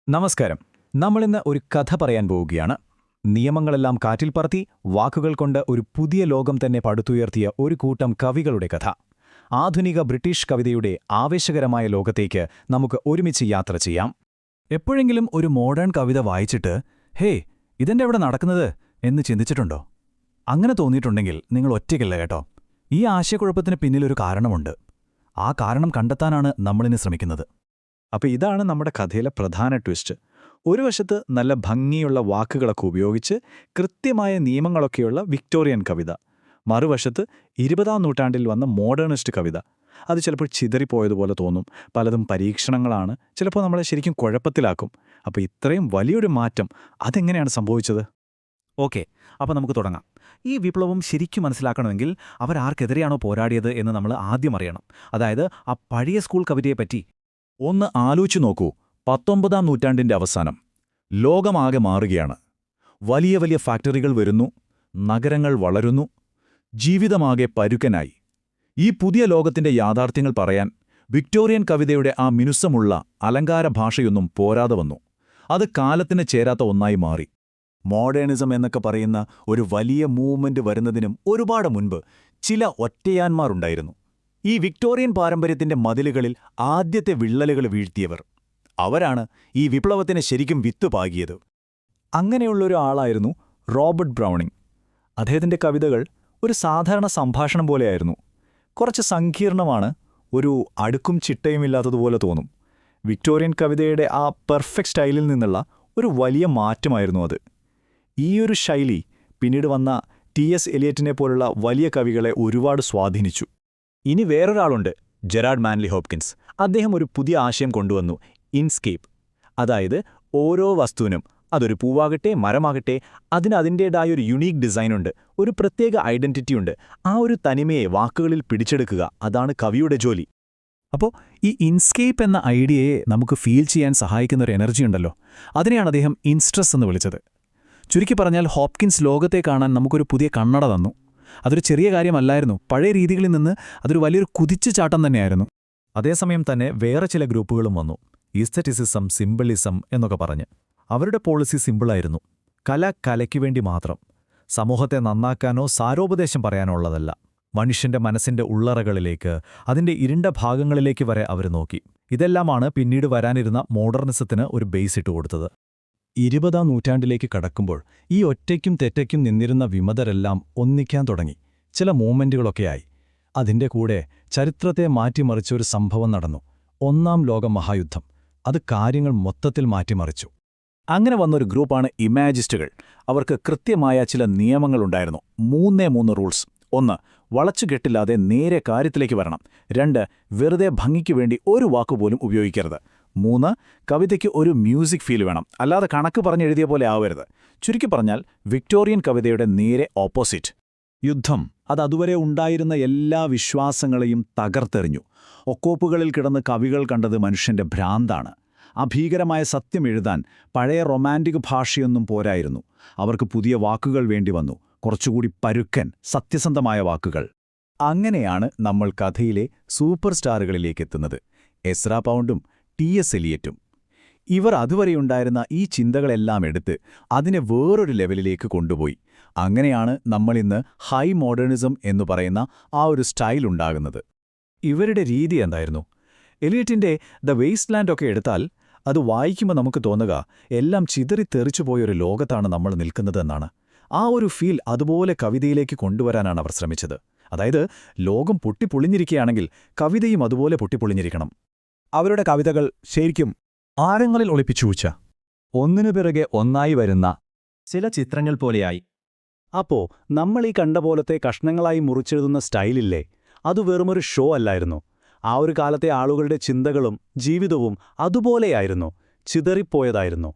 നമസ്കാരം. നമ്മളിന്ന് ഒരു കഥ പറയാൻ പോവുകയാണ്. നിയമങ്ങളെല്ലാം കാറ്റിൽ പറത്തി വാക്കുകൾ കൊണ്ട് ഒരു പുതിയ ലോകം തന്നെ പടുത്തുയർത്തിയ ഒരു കൂട്ടം കവികളുടെ കഥ. ആധുനിക ബ്രിട്ടീഷ് കവിതയുടെ ആവേശകരമായ ലോകത്തേക്ക് നമുക്ക് ഒരുമിച്ച് യാത്ര ചെയ്യാം. എപ്പോഴെങ്കിലും ഒരു മോഡേൺ കവിത വായിച്ചിട്ട് ഹേ, ഇതെന്റെ എവിടെ നടക്കുന്നത് എന്ന് ചിന്തിച്ചിട്ടുണ്ടോ? അങ്ങനെ തോന്നിയിട്ടുണ്ടെങ്കിൽ നിങ്ങൾ ഒറ്റയ്ക്കല്ല കേട്ടോ. ഈ ആശയക്കുഴപ്പത്തിന് പിന്നിലൊരു കാരണമുണ്ട്. ആ കാരണം കണ്ടെത്താനാണ് നമ്മളിന്ന് ശ്രമിക്കുന്നത്. അപ്പോൾ ഇതാണ് നമ്മുടെ കഥയിലെ പ്രധാന ട്വിസ്റ്റ്. ഒരു വശത്ത് നല്ല ഭംഗിയുള്ള വാക്കുകളൊക്കെ ഉപയോഗിച്ച് കൃത്യമായ നിയമങ്ങളൊക്കെയുള്ള വിക്ടോറിയൻ കവിത, മറുവശത്ത് 20-ാം നൂറ്റാണ്ടിൽ വന്ന മോഡേണിസ്റ്റ് കവിത. അത് ചിലപ്പോൾ ചിതറിപ്പോയതുപോലെ തോന്നും, പലതും പരീക്ഷണങ്ങളാണ്, ചിലപ്പോൾ നമ്മളെ ശരിക്കും കുഴപ്പത്തിലാക്കും. അപ്പോൾ ഇത്രയും വലിയൊരു മാറ്റം അതെങ്ങനെയാണ് സംഭവിച്ചത്? ഓക്കെ, അപ്പോൾ നമുക്ക് തുടങ്ങാം. ഈ വിപ്ലവം ശരിക്കും മനസ്സിലാക്കണമെങ്കിൽ അവരാർക്കെതിരെയാണോ പോരാടിയത് എന്ന് നമ്മൾ ആദ്യം അറിയണം. അതായത് ആ പഴയ സ്കൂൾ കവിതയെപ്പറ്റി ഒന്ന് ആലോചിച്ചു നോക്കൂ. 19-ാം നൂറ്റാണ്ടിന്റെ അവസാനം ലോകമാകെ മാറുകയാണ്. വലിയ വലിയ ഫാക്ടറികൾ വരുന്നു, നഗരങ്ങൾ വളരുന്നു, ജീവിതമാകെ പരുക്കനായി. ഈ പുതിയ ലോകത്തിന്റെ യാഥാർത്ഥ്യങ്ങൾ പറയാൻ വിക്ടോറിയൻ കവിതയുടെ ആ മിനുസമുള്ള അലങ്കാര ഭാഷയൊന്നും പോരാതെ വന്നു. അത് കാലത്തിന് ചേരാത്ത ഒന്നായി മാറി. മോഡേണിസം എന്നൊക്കെ പറയുന്ന ഒരു വലിയ മൂവ്മെന്റ് വരുന്നതിനും ഒരുപാട് മുൻപ് ചില ഒറ്റയാന്മാരുണ്ടായിരുന്നു. ഈ വിക്ടോറിയൻ പാരമ്പര്യത്തിന്റെ മതിലുകളിൽ ആദ്യത്തെ വിള്ളലുകൾ വീഴ്ത്തിയവർ. അവരാണ് ഈ വിപ്ലവത്തിന് ശരിക്കും വിത്ത് പാകിയത്. അങ്ങനെയുള്ളൊരു ആളായിരുന്നു റോബർട്ട് ബ്രൗണിംഗ്. അദ്ദേഹത്തിന്റെ കവിതകൾ ഒരു സാധാരണ സംഭാഷണം പോലെയായിരുന്നു. കുറച്ച് സങ്കീർണമാണ്, ഒരു അടുക്കും ചിട്ടയുമില്ലാത്തതുപോലെ തോന്നും. വിക്ടോറിയൻ കവിതയുടെ ആ പെർഫെക്റ്റ് സ്റ്റൈലിൽ നിന്നുള്ള ഒരു വലിയ മാറ്റമായിരുന്നു അത്. ഈയൊരു ശൈലി പിന്നീട് വന്ന ടി.എസ്. എലിയറ്റിനെ പോലുള്ള വലിയ കവികളെ ഒരുപാട് സ്വാധീനിച്ചു. ഇനി വേറൊരാളുണ്ട്, ജെറാഡ് മാൻലി ഹോപ്കിൻസ്. അദ്ദേഹം ഒരു പുതിയ ആശയം കൊണ്ടുവന്നു, ഇൻസ്കേപ്പ്. അതായത് ഓരോ വസ്തുവിനും, അതൊരു പൂവാകട്ടെ മരമാകട്ടെ, അതിന് അതിൻ്റേതായൊരു യുണീക്ക് ഡിസൈനുണ്ട്, ഒരു പ്രത്യേക ഐഡന്റിറ്റിയുണ്ട്. ആ ഒരു തനിമയെ വാക്കുകളിൽ പിടിച്ചെടുക്കുക, അതാണ് കവിയുടെ ജോലി. അപ്പോൾ ഈ ഇൻസ്കേപ്പ് എന്ന ഐഡിയയെ നമുക്ക് ഫീൽ ചെയ്യാൻ സഹായിക്കുന്ന ഒരു എനർജി ഉണ്ടല്ലോ, അതിനെയാണ് അദ്ദേഹം ഇൻസ്ട്രസ് എന്ന് വിളിച്ചത്. ചുരുക്കി പറഞ്ഞാൽ ഹോപ്കിൻസ് ലോകത്തെ കാണാൻ നമുക്കൊരു പുതിയ കണ്ണട തന്നു. അതൊരു ചെറിയ കാര്യമല്ലായിരുന്നു. പഴയ രീതികളിൽ നിന്ന് അതൊരു വലിയൊരു കുതിച്ചുചാട്ടം തന്നെയായിരുന്നു. അതേസമയം തന്നെ വേറെ ചില ഗ്രൂപ്പുകളും വന്നു, ഈസ്തറ്റിസിസം, സിംബിളിസം എന്നൊക്കെ പറഞ്ഞ്. അവരുടെ പോളിസി സിമ്പിളായിരുന്നു: കല കലയ്ക്കു വേണ്ടി മാത്രം, സമൂഹത്തെ നന്നാക്കാനോ സാരോപദേശം പറയാനോ ഉള്ളതല്ല. മനുഷ്യന്റെ മനസ്സിന്റെ ഉള്ളറകളിലേക്ക്, അതിന്റെ ഇരുണ്ട ഭാഗങ്ങളിലേക്ക് വരെ അവർ നോക്കി. ഇതെല്ലാമാണ് പിന്നീട് വരാനിരുന്ന മോഡേണിസത്തിന് ഒരു ബേസ് ഇട്ടുകൊടുത്തത്. 20-ാം നൂറ്റാണ്ടിലേക്ക് കടക്കുമ്പോൾ ഈ ഒറ്റയ്ക്കും തെറ്റയ്ക്കും നിന്നിരുന്ന വിമതരെല്ലാം ഒന്നിക്കാൻ തുടങ്ങി. ചില മൂവ്മെന്റുകളൊക്കെയായി. അതിന്റെ കൂടെ ചരിത്രത്തെ മാറ്റിമറിച്ചൊരു സംഭവം നടന്നു, 1-ാം ലോക മഹായുദ്ധം. അത് കാര്യങ്ങൾ മൊത്തത്തിൽ മാറ്റിമറിച്ചു. അങ്ങനെ വന്നൊരു ഗ്രൂപ്പാണ് ഇമാജിസ്റ്റുകൾ. അവർക്ക് കൃത്യമായ ചില നിയമങ്ങളുണ്ടായിരുന്നു. 3 റൂൾസ്. 1, വളച്ചുകെട്ടില്ലാതെ നേരെ കാര്യത്തിലേക്ക് വരണം. 2, വെറുതെ ഭംഗിക്കു വേണ്ടി ഒരു വാക്കുപോലും ഉപയോഗിക്കരുത്. 3, കവിതയ്ക്ക് ഒരു മ്യൂസിക് ഫീൽ വേണം, അല്ലാതെ കണക്ക് പറഞ്ഞെഴുതിയ പോലെ ആവരുത്. ചുരുക്കി പറഞ്ഞാൽ വിക്ടോറിയൻ കവിതയുടെ നേരെ ഓപ്പോസിറ്റ്. യുദ്ധം അതുവരെ ഉണ്ടായിരുന്ന എല്ലാ വിശ്വാസങ്ങളെയും തകർത്തെറിഞ്ഞു. ഒക്കോപ്പുകളിൽ കിടന്ന് കവികൾ കണ്ടത് മനുഷ്യന്റെ ഭ്രാന്താണ്. അഭീകരമായ സത്യം എഴുതാൻ പഴയ റൊമാൻറ്റിക് ഭാഷയൊന്നും പോരായിരുന്നു. അവർക്ക് പുതിയ വാക്കുകൾ വേണ്ടി വന്നു, കുറച്ചുകൂടി പരുക്കൻ, സത്യസന്ധമായ വാക്കുകൾ. അങ്ങനെയാണ് നമ്മൾ കഥയിലെ സൂപ്പർ സ്റ്റാറുകളിലേക്കെത്തുന്നത്, എസ്രാ പൗണ്ടും ടി.എസ്. എലിയറ്റും. ഇവർ അതുവരെയുണ്ടായിരുന്ന ഈ ചിന്തകളെല്ലാം എടുത്ത് അതിനെ വേറൊരു ലെവലിലേക്ക് കൊണ്ടുപോയി. അങ്ങനെയാണ് നമ്മളിന്ന് ഹൈ മോഡേണിസം എന്നു പറയുന്ന ആ ഒരു സ്റ്റൈൽ ഉണ്ടാകുന്നത്. ഇവരുടെ രീതി എന്തായിരുന്നു? എലിയറ്റിന്റെ ദ വേസ്റ്റ് ലാൻഡ് ഒക്കെ എടുത്താൽ അത് വായിക്കുമ്പോൾ നമുക്ക് തോന്നുക എല്ലാം ചിതറിത്തെറിച്ചുപോയൊരു ലോകത്താണ് നമ്മൾ നിൽക്കുന്നതെന്നാണ്. ആ ഒരു ഫീൽ അതുപോലെ കവിതയിലേക്ക് കൊണ്ടുവരാനാണ് അവർ ശ്രമിച്ചത്. അതായത് ലോകം പൊട്ടിപ്പൊളിഞ്ഞിരിക്കുകയാണെങ്കിൽ കവിതയും അതുപോലെ പൊട്ടിപ്പൊളിഞ്ഞിരിക്കണം. അവരുടെ കവിതകൾ ശരിക്കും ആഴങ്ങളിൽ ഒളിപ്പിച്ചുവച്ച, ഒന്നിനു പിറകെ ഒന്നായി വരുന്ന ചില ചിത്രങ്ങൾ പോലെയായി. അപ്പോ നമ്മൾ ഈ കണ്ട പോലത്തെ കഷ്ണങ്ങളായി മുറിച്ചെഴുതുന്ന സ്റ്റൈലില്ലേ, അത് വെറുമൊരു ഷോ അല്ലായിരുന്നു. ആ ഒരു കാലത്തെ ആളുകളുടെ ചിന്തകളും ജീവിതവും അതുപോലെയായിരുന്നു, ചിതറിപ്പോയതായിരുന്നു.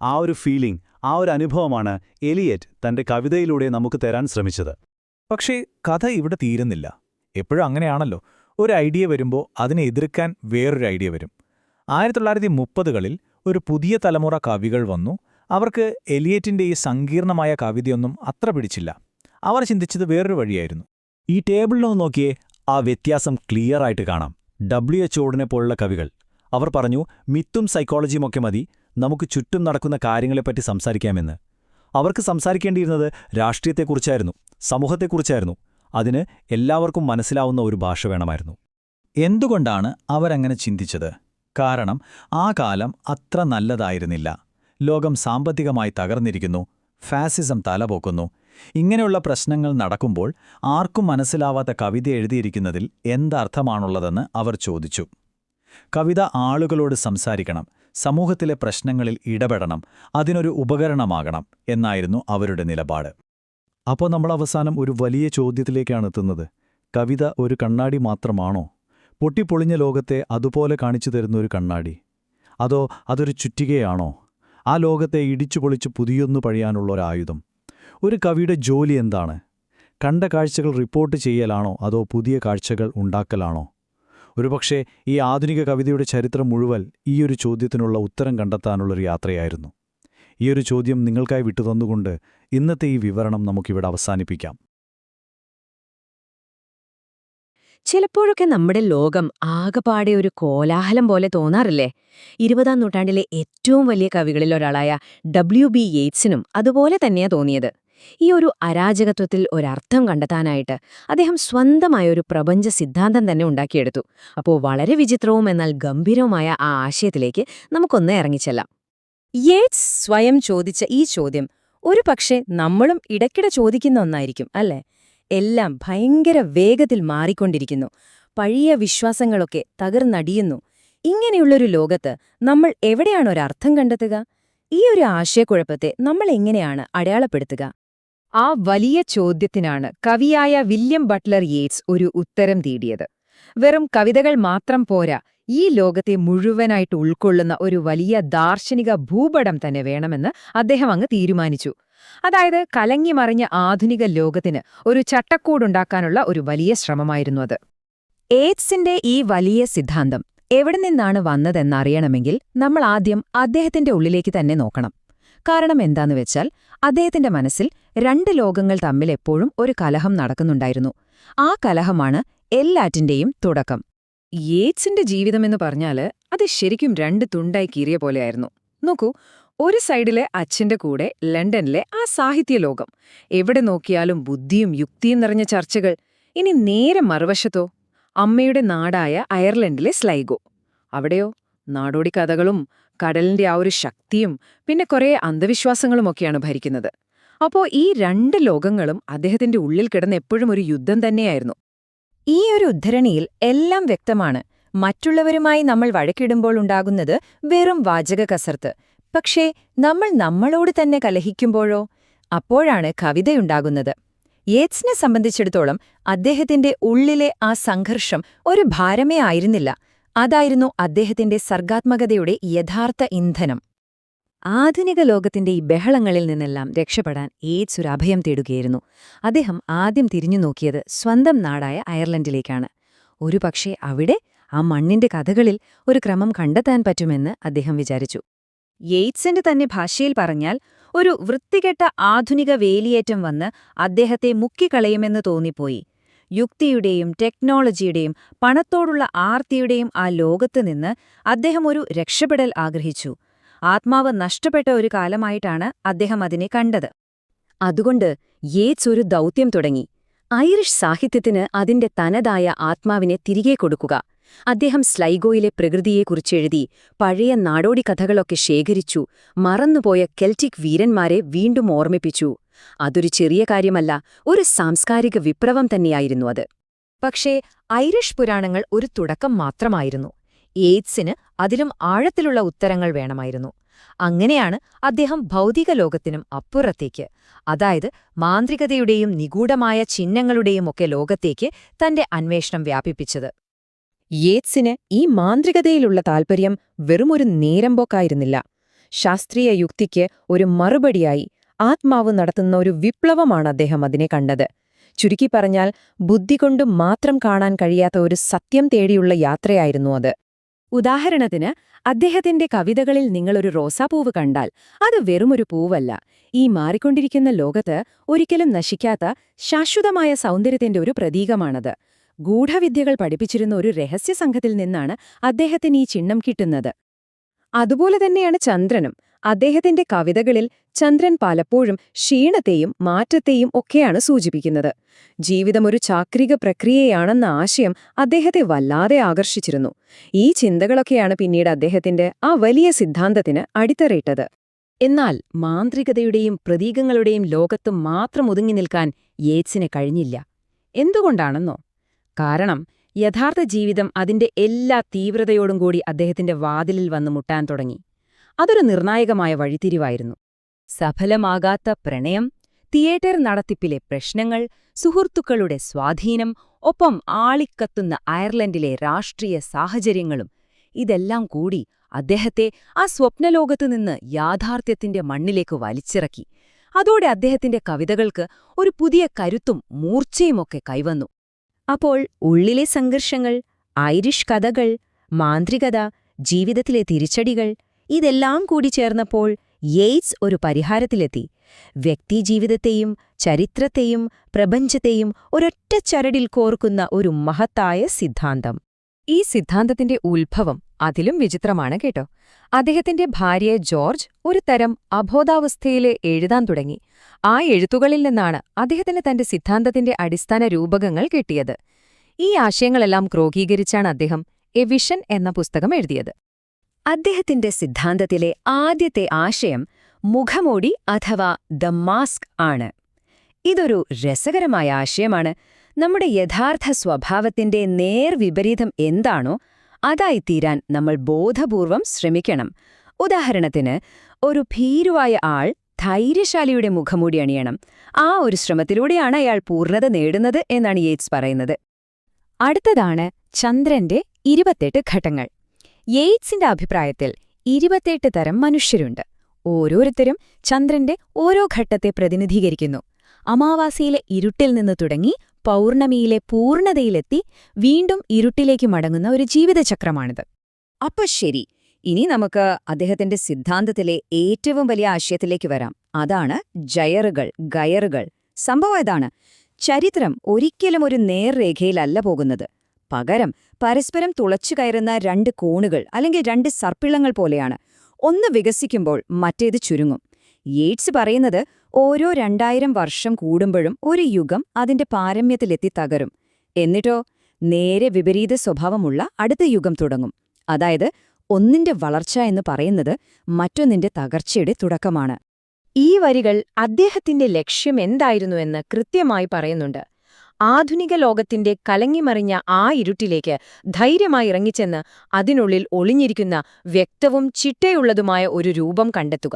ആ ഒരു ഫീലിംഗ്, ആ ഒരു അനുഭവമാണ് എലിയറ്റ് തന്റെ കവിതയിലൂടെ നമുക്ക് തരാൻ ശ്രമിച്ചത്. പക്ഷേ കഥ ഇവിടെ തീരുന്നില്ല. എപ്പോഴും അങ്ങനെയാണല്ലോ, ഒരു ഐഡിയ വരുമ്പോൾ അതിനെ എതിർക്കാൻ വേറൊരു ഐഡിയ വരും. 1930കളിൽ ഒരു പുതിയ തലമുറ കവികൾ വന്നു. അവർക്ക് എലിയറ്റിന്റെ ഈ സങ്കീർണമായ കവിതയൊന്നും അത്ര പിടിച്ചില്ല. അവർ ചിന്തിച്ചത് വേറൊരു വഴിയായിരുന്നു. ഈ ടേബിളിലൊന്ന് നോക്കിയേ, ആ വ്യത്യാസം ക്ലിയറായിട്ട് കാണാം. WHO പോലുള്ള കവികൾ അവർ പറഞ്ഞു, മിത്തും സൈക്കോളജിയുമൊക്കെ മതി, നമുക്ക് ചുറ്റും നടക്കുന്ന കാര്യങ്ങളെപ്പറ്റി സംസാരിക്കാമെന്ന്. അവർക്ക് സംസാരിക്കേണ്ടിയിരുന്നത് രാഷ്ട്രീയത്തെക്കുറിച്ചായിരുന്നു, സമൂഹത്തെക്കുറിച്ചായിരുന്നു. അതിന് എല്ലാവർക്കും മനസ്സിലാവുന്ന ഒരു ഭാഷ വേണമായിരുന്നു. എന്തുകൊണ്ടാണ് അവരങ്ങനെ ചിന്തിച്ചത്? കാരണം ആ കാലം അത്ര നല്ലതായിരുന്നില്ല. ലോകം സാമ്പത്തികമായി തകർന്നിരിക്കുന്നു, ഫാസിസം തലപൊക്കുന്നു. ഇങ്ങനെയുള്ള പ്രശ്നങ്ങൾ നടക്കുമ്പോൾ ആർക്കും മനസ്സിലാവാത്ത കവിത എഴുതിയിരിക്കുന്നതിൽ എന്തർത്ഥമാണുള്ളതെന്ന് അവർ ചോദിച്ചു. കവിത ആളുകളോട് സംസാരിക്കണം, സമൂഹത്തിലെ പ്രശ്നങ്ങളിൽ ഇടപെടണം, അതിനൊരു ഉപകരണമാകണം എന്നായിരുന്നു അവരുടെ നിലപാട്. അപ്പോൾ നമ്മൾ അവസാനം ഒരു വലിയ ചോദ്യത്തിലേക്കാണ് എത്തുന്നത്. കവിത ഒരു കണ്ണാടി മാത്രമാണോ? പൊട്ടിപ്പൊളിഞ്ഞ ലോകത്തെ അതുപോലെ കാണിച്ചു തരുന്നൊരു കണ്ണാടി? അതോ അതൊരു ചുറ്റികയാണോ? ആ ലോകത്തെ ഇടിച്ചുപൊളിച്ച് പുതിയൊന്നു പഴിയാനുള്ളൊരായുധം? ഒരു കവിയുടെ ജോലി എന്താണ്? കണ്ട കാഴ്ചകൾ റിപ്പോർട്ട് ചെയ്യലാണോ അതോ പുതിയ കാഴ്ചകൾ ഉണ്ടാക്കലാണോ? ഒരുപക്ഷേ ഈ ആധുനിക കവിതയുടെ ചരിത്രം മുഴുവൻ ഈയൊരു ചോദ്യത്തിനുള്ള ഉത്തരം കണ്ടെത്താനുള്ളൊരു യാത്രയായിരുന്നു. ഈയൊരു ചോദ്യം നിങ്ങൾക്കായി വിട്ടുതന്നുകൊണ്ട് ഇന്നത്തെ ഈ വിവരണം നമുക്കിവിടെ അവസാനിപ്പിക്കാം. ചിലപ്പോഴൊക്കെ നമ്മുടെ ലോകം ആകെപ്പാടെ ഒരു കോലാഹലം പോലെ തോന്നാറില്ലേ? 20-ാം നൂറ്റാണ്ടിലെ ഏറ്റവും വലിയ കവികളിലൊരാളായ W.B. യേറ്റ്സിനും അതുപോലെ തന്നെയാ തോന്നിയത്. ഈ ഒരു അരാജകത്വത്തിൽ ഒരർത്ഥം കണ്ടെത്താനായിട്ട് അദ്ദേഹം സ്വന്തമായൊരു പ്രപഞ്ച സിദ്ധാന്തം തന്നെ ഉണ്ടാക്കിയെടുത്തു. അപ്പോൾ വളരെ വിചിത്രവും എന്നാൽ ഗംഭീരവുമായ ആ ആശയത്തിലേക്ക് നമുക്കൊന്ന് ഇറങ്ങിച്ചെല്ലാം. യേറ്റ്സ് സ്വയം ചോദിച്ച ഈ ചോദ്യം ഒരുപക്ഷെ നമ്മളും ഇടയ്ക്കിടെ ചോദിക്കുന്ന ഒന്നായിരിക്കും, അല്ലേ? എല്ലാം ഭയങ്കര വേഗത്തിൽ മാറിക്കൊണ്ടിരിക്കുന്നു, പഴയ വിശ്വാസങ്ങളൊക്കെ തകർന്നടിയുന്നു. ഇങ്ങനെയുള്ളൊരു ലോകത്ത് നമ്മൾ എവിടെയാണ് ഒരർത്ഥം കണ്ടെത്തുക? ഈ ഒരു ആശയക്കുഴപ്പത്തെ നമ്മൾ എങ്ങനെയാണ് അടയാളപ്പെടുത്തുക? ആ വലിയ ചോദ്യത്തിനാണ് കവിയായ വില്യം ബട്ട്ലർ യേറ്റ്സ് ഒരു ഉത്തരം തേടിയത്. വെറും കവിതകൾ മാത്രം പോരാ, ഈ ലോകത്തെ മുഴുവനായിട്ട് ഉൾക്കൊള്ളുന്ന ഒരു വലിയ ദാർശനിക ഭൂപടം തന്നെ വേണമെന്ന് അദ്ദേഹം അങ്ങ് തീരുമാനിച്ചു. അതായത് കലങ്ങിമറിഞ്ഞ ആധുനിക ലോകത്തിന് ഒരു ചട്ടക്കൂടുണ്ടാക്കാനുള്ള ഒരു വലിയ ശ്രമമായിരുന്നു അത്. യേറ്റ്സിന്റെ ഈ വലിയ സിദ്ധാന്തം എവിടെ നിന്നാണ് വന്നതെന്നറിയണമെങ്കിൽ നമ്മൾ ആദ്യം അദ്ദേഹത്തിന്റെ ഉള്ളിലേക്ക് തന്നെ നോക്കണം. കാരണം എന്താന്ന് വെച്ചാൽ അദ്ദേഹത്തിന്റെ മനസ്സിൽ രണ്ട് ലോകങ്ങൾ തമ്മിൽ എപ്പോഴും ഒരു കലഹം നടക്കുന്നുണ്ടായിരുന്നു. ആ കലഹമാണ് എല്ലാറ്റിന്റെയും തുടക്കം. യേറ്റ്സിന്റെ ജീവിതമെന്ന് പറഞ്ഞാല് അത് ശരിക്കും രണ്ട് തുണ്ടായി കീറിയ പോലെയായിരുന്നു. നോക്കൂ, ഒരു സൈഡിലെ അച്ഛന്റെ കൂടെ ലണ്ടനിലെ ആ സാഹിത്യലോകം, എവിടെ നോക്കിയാലും ബുദ്ധിയും യുക്തിയും നിറഞ്ഞ ചർച്ചകൾ. ഇനി നേരെ മറുവശത്തോ, അമ്മയുടെ നാടായ അയർലൻഡിലെ സ്ലൈഗോ. അവിടെയോ നാടോടി കഥകളും കടലിന്റെ ആ ഒരു ശക്തിയും പിന്നെ കുറേ അന്ധവിശ്വാസങ്ങളുമൊക്കെയാണ് ഭരിക്കുന്നത്. അപ്പോ ഈ രണ്ട് ലോകങ്ങളും അദ്ദേഹത്തിന്റെ ഉള്ളിൽ കിടന്ന് എപ്പോഴും ഒരു യുദ്ധം തന്നെയായിരുന്നു. ഈ ഒരു ഉദ്ധരണിയിൽ എല്ലാം വ്യക്തമാണ്. മറ്റുള്ളവരുമായി നമ്മൾ വഴക്കിടുമ്പോൾ ഉണ്ടാകുന്നത് വെറും വാചക കസർത്ത്. പക്ഷേ നമ്മൾ നമ്മളോട് തന്നെ കലഹിക്കുമ്പോഴോ? അപ്പോഴാണ് കവിതയുണ്ടാകുന്നത്. യേറ്റ്സിനെ സംബന്ധിച്ചിടത്തോളം അദ്ദേഹത്തിന്റെ ഉള്ളിലെ ആ സംഘർഷം ഒരു ഭാരമേ ആയിരുന്നില്ല. അതായിരുന്നു അദ്ദേഹത്തിന്റെ സർഗാത്മകതയുടെ യഥാർത്ഥ ഇന്ധനം. ആധുനിക ലോകത്തിന്റെ ഈ ബഹളങ്ങളിൽ നിന്നെല്ലാം രക്ഷപ്പെടാൻ യേറ്റ്സ് ഒരു അഭയം തേടുകയായിരുന്നു. അദ്ദേഹം ആദ്യം തിരിഞ്ഞു നോക്കിയത് സ്വന്തം നാടായ അയർലൻഡിലേക്കാണ്. ഒരുപക്ഷേ അവിടെ ആ മണ്ണിന്റെ കഥകളിൽ ഒരു ക്രമം കണ്ടെത്താൻ പറ്റുമെന്ന് അദ്ദേഹം വിചാരിച്ചു. യേറ്റ്സിന്റെ തന്നെ ഭാഷയിൽ പറഞ്ഞാൽ, ഒരു വൃത്തികെട്ട ആധുനിക വേലിയേറ്റം വന്ന് അദ്ദേഹത്തെ മുക്കിക്കളയുമെന്ന് തോന്നിപ്പോയി. യുക്തിയുടെയും ടെക്നോളജിയുടെയും പണത്തോടുള്ള ആർത്തിയുടെയും ആ ലോകത്ത് നിന്ന് അദ്ദേഹം ഒരു രക്ഷപ്പെടൽ ആഗ്രഹിച്ചു. ആത്മാവ് നഷ്ടപ്പെട്ട ഒരു കാലമായിട്ടാണ് അദ്ദേഹം അതിനെ കണ്ടത്. അതുകൊണ്ട് യേറ്റ്സ് ഒരു ദൗത്യം തുടങ്ങി. ഐറിഷ് സാഹിത്യത്തിന് അതിന്റെ തനതായ ആത്മാവിനെ തിരികെ കൊടുക്കുക. അദ്ദേഹം സ്ലൈഗോയിലെ പ്രകൃതിയെക്കുറിച്ചെഴുതി, പഴയ നാടോടി കഥകളൊക്കെ ശേഖരിച്ചു, മറന്നുപോയ കെൽറ്റിക് വീരന്മാരെ വീണ്ടും ഓർമ്മിപ്പിച്ചു. അതൊരു ചെറിയ കാര്യമല്ല, ഒരു സാംസ്കാരിക വിപ്ലവം തന്നെയായിരുന്നു അത്. പക്ഷേ ഐറിഷ് പുരാണങ്ങൾ ഒരു തുടക്കം മാത്രമായിരുന്നു. യേറ്റ്സിന് അതിലും ആഴത്തിലുള്ള ഉത്തരങ്ങൾ വേണമായിരുന്നു. അങ്ങനെയാണ് അദ്ദേഹം ഭൗതിക ലോകത്തിനും അപ്പുറത്തേക്ക്, അതായത് മാന്ത്രികതയുടെയും നിഗൂഢമായ ചിഹ്നങ്ങളുടെയുമൊക്കെ ലോകത്തേക്ക് തന്റെ അന്വേഷണം വ്യാപിപ്പിച്ചത്. യേറ്റ്സിന് ഈ മാന്ത്രികതയിലുള്ള താൽപര്യം വെറുമൊരു നേരമ്പോക്കായിരുന്നില്ല. ശാസ്ത്രീയ യുക്തിക്ക് ഒരു മറുപടിയായി ആത്മാവ് നടത്തുന്ന ഒരു വിപ്ലവമാണ് അദ്ദേഹം അതിനെ കണ്ടത്. ചുരുക്കി പറഞ്ഞാൽ, ബുദ്ധികൊണ്ടു മാത്രം കാണാൻ കഴിയാത്ത ഒരു സത്യം തേടിയുള്ള യാത്രയായിരുന്നു അത്. ഉദാഹരണത്തിന്, അദ്ദേഹത്തിന്റെ കവിതകളിൽ നിങ്ങളൊരു റോസാപ്പൂവ് കണ്ടാൽ അത് വെറുമൊരു പൂവല്ല. ഈ മാറിക്കൊണ്ടിരിക്കുന്ന ലോകത്ത് ഒരിക്കലും നശിക്കാത്ത ശാശ്വതമായ സൗന്ദര്യത്തിന്റെ ഒരു പ്രതീകമാണത്. ഗൂഢവിദ്യകൾ പഠിപ്പിച്ചിരുന്ന ഒരു രഹസ്യ സംഘത്തിൽ നിന്നാണ് അദ്ദേഹത്തിന് ഈ ചിഹ്നം കിട്ടുന്നത്. അതുപോലെ തന്നെയാണ് ചന്ദ്രനും. അദ്ദേഹത്തിന്റെ കവിതകളിൽ ചന്ദ്രൻ പലപ്പോഴും ക്ഷീണത്തെയും മാറ്റത്തെയും ഒക്കെയാണ് സൂചിപ്പിക്കുന്നത്. ജീവിതം ഒരു ചാക്രിക പ്രക്രിയയാണെന്ന ആശയം അദ്ദേഹത്തെ വല്ലാതെ ആകർഷിച്ചിരുന്നു. ഈ ചിന്തകളൊക്കെയാണ് പിന്നീട് അദ്ദേഹത്തിന്റെ ആ വലിയ സിദ്ധാന്തത്തിന് അടിത്തറയിട്ടത്. എന്നാൽ മാന്ത്രികതയുടെയും പ്രതീകങ്ങളുടെയും ലോകത്ത് മാത്രം ഒതുങ്ങി നിൽക്കാൻ യേറ്റ്സിന് കഴിഞ്ഞില്ല. എന്തുകൊണ്ടാണെന്നോ? കാരണം യഥാർത്ഥ ജീവിതം അതിന്റെ എല്ലാ തീവ്രതയോടും കൂടി അദ്ദേഹത്തിന്റെ വാതിലിൽ വന്ന് മുട്ടാൻ തുടങ്ങി. അതൊരു നിർണായകമായ വഴിത്തിരിവായിരുന്നു. സഫലമാകാത്ത പ്രണയം, തിയേറ്റർ നടത്തിപ്പിലെ പ്രശ്നങ്ങൾ, സുഹൃത്തുക്കളുടെ സ്വാധീനം, ഒപ്പം ആളിക്കത്തുന്ന അയർലൻഡിലെ രാഷ്ട്രീയ സാഹചര്യങ്ങളും ഇതെല്ലാം കൂടി അദ്ദേഹത്തെ ആ സ്വപ്നലോകത്തുനിന്ന് യാഥാർത്ഥ്യത്തിന്റെ മണ്ണിലേക്ക് വലിച്ചിറക്കി. അതോടെ അദ്ദേഹത്തിന്റെ കവിതകൾക്ക് ഒരു പുതിയ കരുത്തും മൂർച്ചയുമൊക്കെ കൈവന്നു. അപ്പോൾ ഉള്ളിലെ സംഘർഷങ്ങൾ, ഐറിഷ് കഥകൾ, മാന്ത്രികത, ജീവിതത്തിലെ തിരിച്ചടികൾ ഇതെല്ലാം കൂടി ചേർന്നപ്പോൾ യേറ്റ്സ് ഒരു പരിഹാരത്തിലെത്തി. വ്യക്തിജീവിതത്തെയും ചരിത്രത്തെയും പ്രപഞ്ചത്തെയും ഒരൊറ്റ ചരടിൽ കോർക്കുന്ന ഒരു മഹത്തായ സിദ്ധാന്തം. ഈ സിദ്ധാന്തത്തിന്റെ ഉത്ഭവം അതിലും വിചിത്രമാണ് കേട്ടോ. അദ്ദേഹത്തിന്റെ ഭാര്യ ജോർജ് ഒരു തരം അബോധാവസ്ഥയില് എഴുതാൻ തുടങ്ങി. ആ എഴുത്തുകളിൽ നിന്നാണ് അദ്ദേഹത്തിന് തന്റെ സിദ്ധാന്തത്തിന്റെ അടിസ്ഥാന രൂപകങ്ങൾ കിട്ടിയത്. ഈ ആശയങ്ങളെല്ലാം ക്രോഡീകരിച്ചാണ് അദ്ദേഹം എ വിഷൻ എന്ന പുസ്തകം എഴുതിയത്. അദ്ദേഹത്തിന്റെ സിദ്ധാന്തത്തിലെ ആദ്യത്തെ ആശയം മുഖമൂടി അഥവാ ദ മാസ്ക് ആണ്. ഇതൊരു രസകരമായ ആശയമാണ്. നമ്മുടെ യഥാർത്ഥ സ്വഭാവത്തിന്റെ നേർവിപരീതം എന്താണോ അതായിത്തീരാൻ നമ്മൾ ബോധപൂർവം ശ്രമിക്കണം. ഉദാഹരണത്തിന്, ഒരു ഭീരുവായ ആൾ ധൈര്യശാലിയുടെ മുഖമൂടി അണിയണം. ആ ഒരു ശ്രമത്തിലൂടെയാണ് അയാൾ പൂർണ്ണത നേടുന്നത് എന്നാണ് യേറ്റ്സ് പറയുന്നത്. അടുത്തതാണ് ചന്ദ്രന്റെ 28 ഘട്ടങ്ങൾ. യേറ്റ്സിന്റെ അഭിപ്രായത്തിൽ 28 തരം മനുഷ്യരുണ്ട്. ഓരോരുത്തരും ചന്ദ്രന്റെ ഓരോ ഘട്ടത്തെ പ്രതിനിധീകരിക്കുന്നു. അമാവാസിയിലെ ഇരുട്ടിൽ നിന്ന് തുടങ്ങി പൗർണമിയിലെ പൂർണ്ണതയിലെത്തി വീണ്ടും ഇരുട്ടിലേക്ക് മടങ്ങുന്ന ഒരു ജീവിതചക്രമാണിത്. അപ്പൊ ശരി, ഇനി നമുക്ക് അദ്ദേഹത്തിന്റെ സിദ്ധാന്തത്തിലെ ഏറ്റവും വലിയ ആശയത്തിലേക്ക് വരാം. അതാണ് ഗയറുകൾ. സംഭവം ഇതാണ്: ചരിത്രം ഒരിക്കലും ഒരു നേർരേഖയിലല്ല പോകുന്നത്. പകരം പരസ്പരം തുളച്ചു കയറുന്ന രണ്ട് കോണുകൾ അല്ലെങ്കിൽ രണ്ട് സർപ്പിളങ്ങൾ പോലെയാണ്. ഒന്ന് വികസിക്കുമ്പോൾ മറ്റേത് ചുരുങ്ങും. യേറ്റ്സ് പറയുന്നത് ഓരോ 2000 വർഷം കൂടുമ്പോഴും ഒരു യുഗം അതിന്റെ പാരമ്യത്തിലെത്തി തകരും. എന്നിട്ടോ നേരെ വിപരീത സ്വഭാവമുള്ള അടുത്ത യുഗം തുടങ്ങും. അതായത് ഒന്നിന്റെ വളർച്ച എന്ന് പറയുന്നത് മറ്റൊന്നിന്റെ തകർച്ചയുടെ തുടക്കമാണ്. ഈ വരികൾ അദ്ദേഹത്തിന്റെ ലക്ഷ്യം എന്തായിരുന്നുവെന്ന് കൃത്യമായി പറയുന്നുണ്ട്. ആധുനിക ലോകത്തിന്റെ കലങ്ങിമറിഞ്ഞ ആ ഇരുട്ടിലേക്ക് ധൈര്യമായി ഇറങ്ങിച്ചെന്ന് അതിനുള്ളിൽ ഒളിഞ്ഞിരിക്കുന്ന വ്യക്തവും ചിട്ടയുള്ളതുമായ ഒരു രൂപം കണ്ടെത്തുക.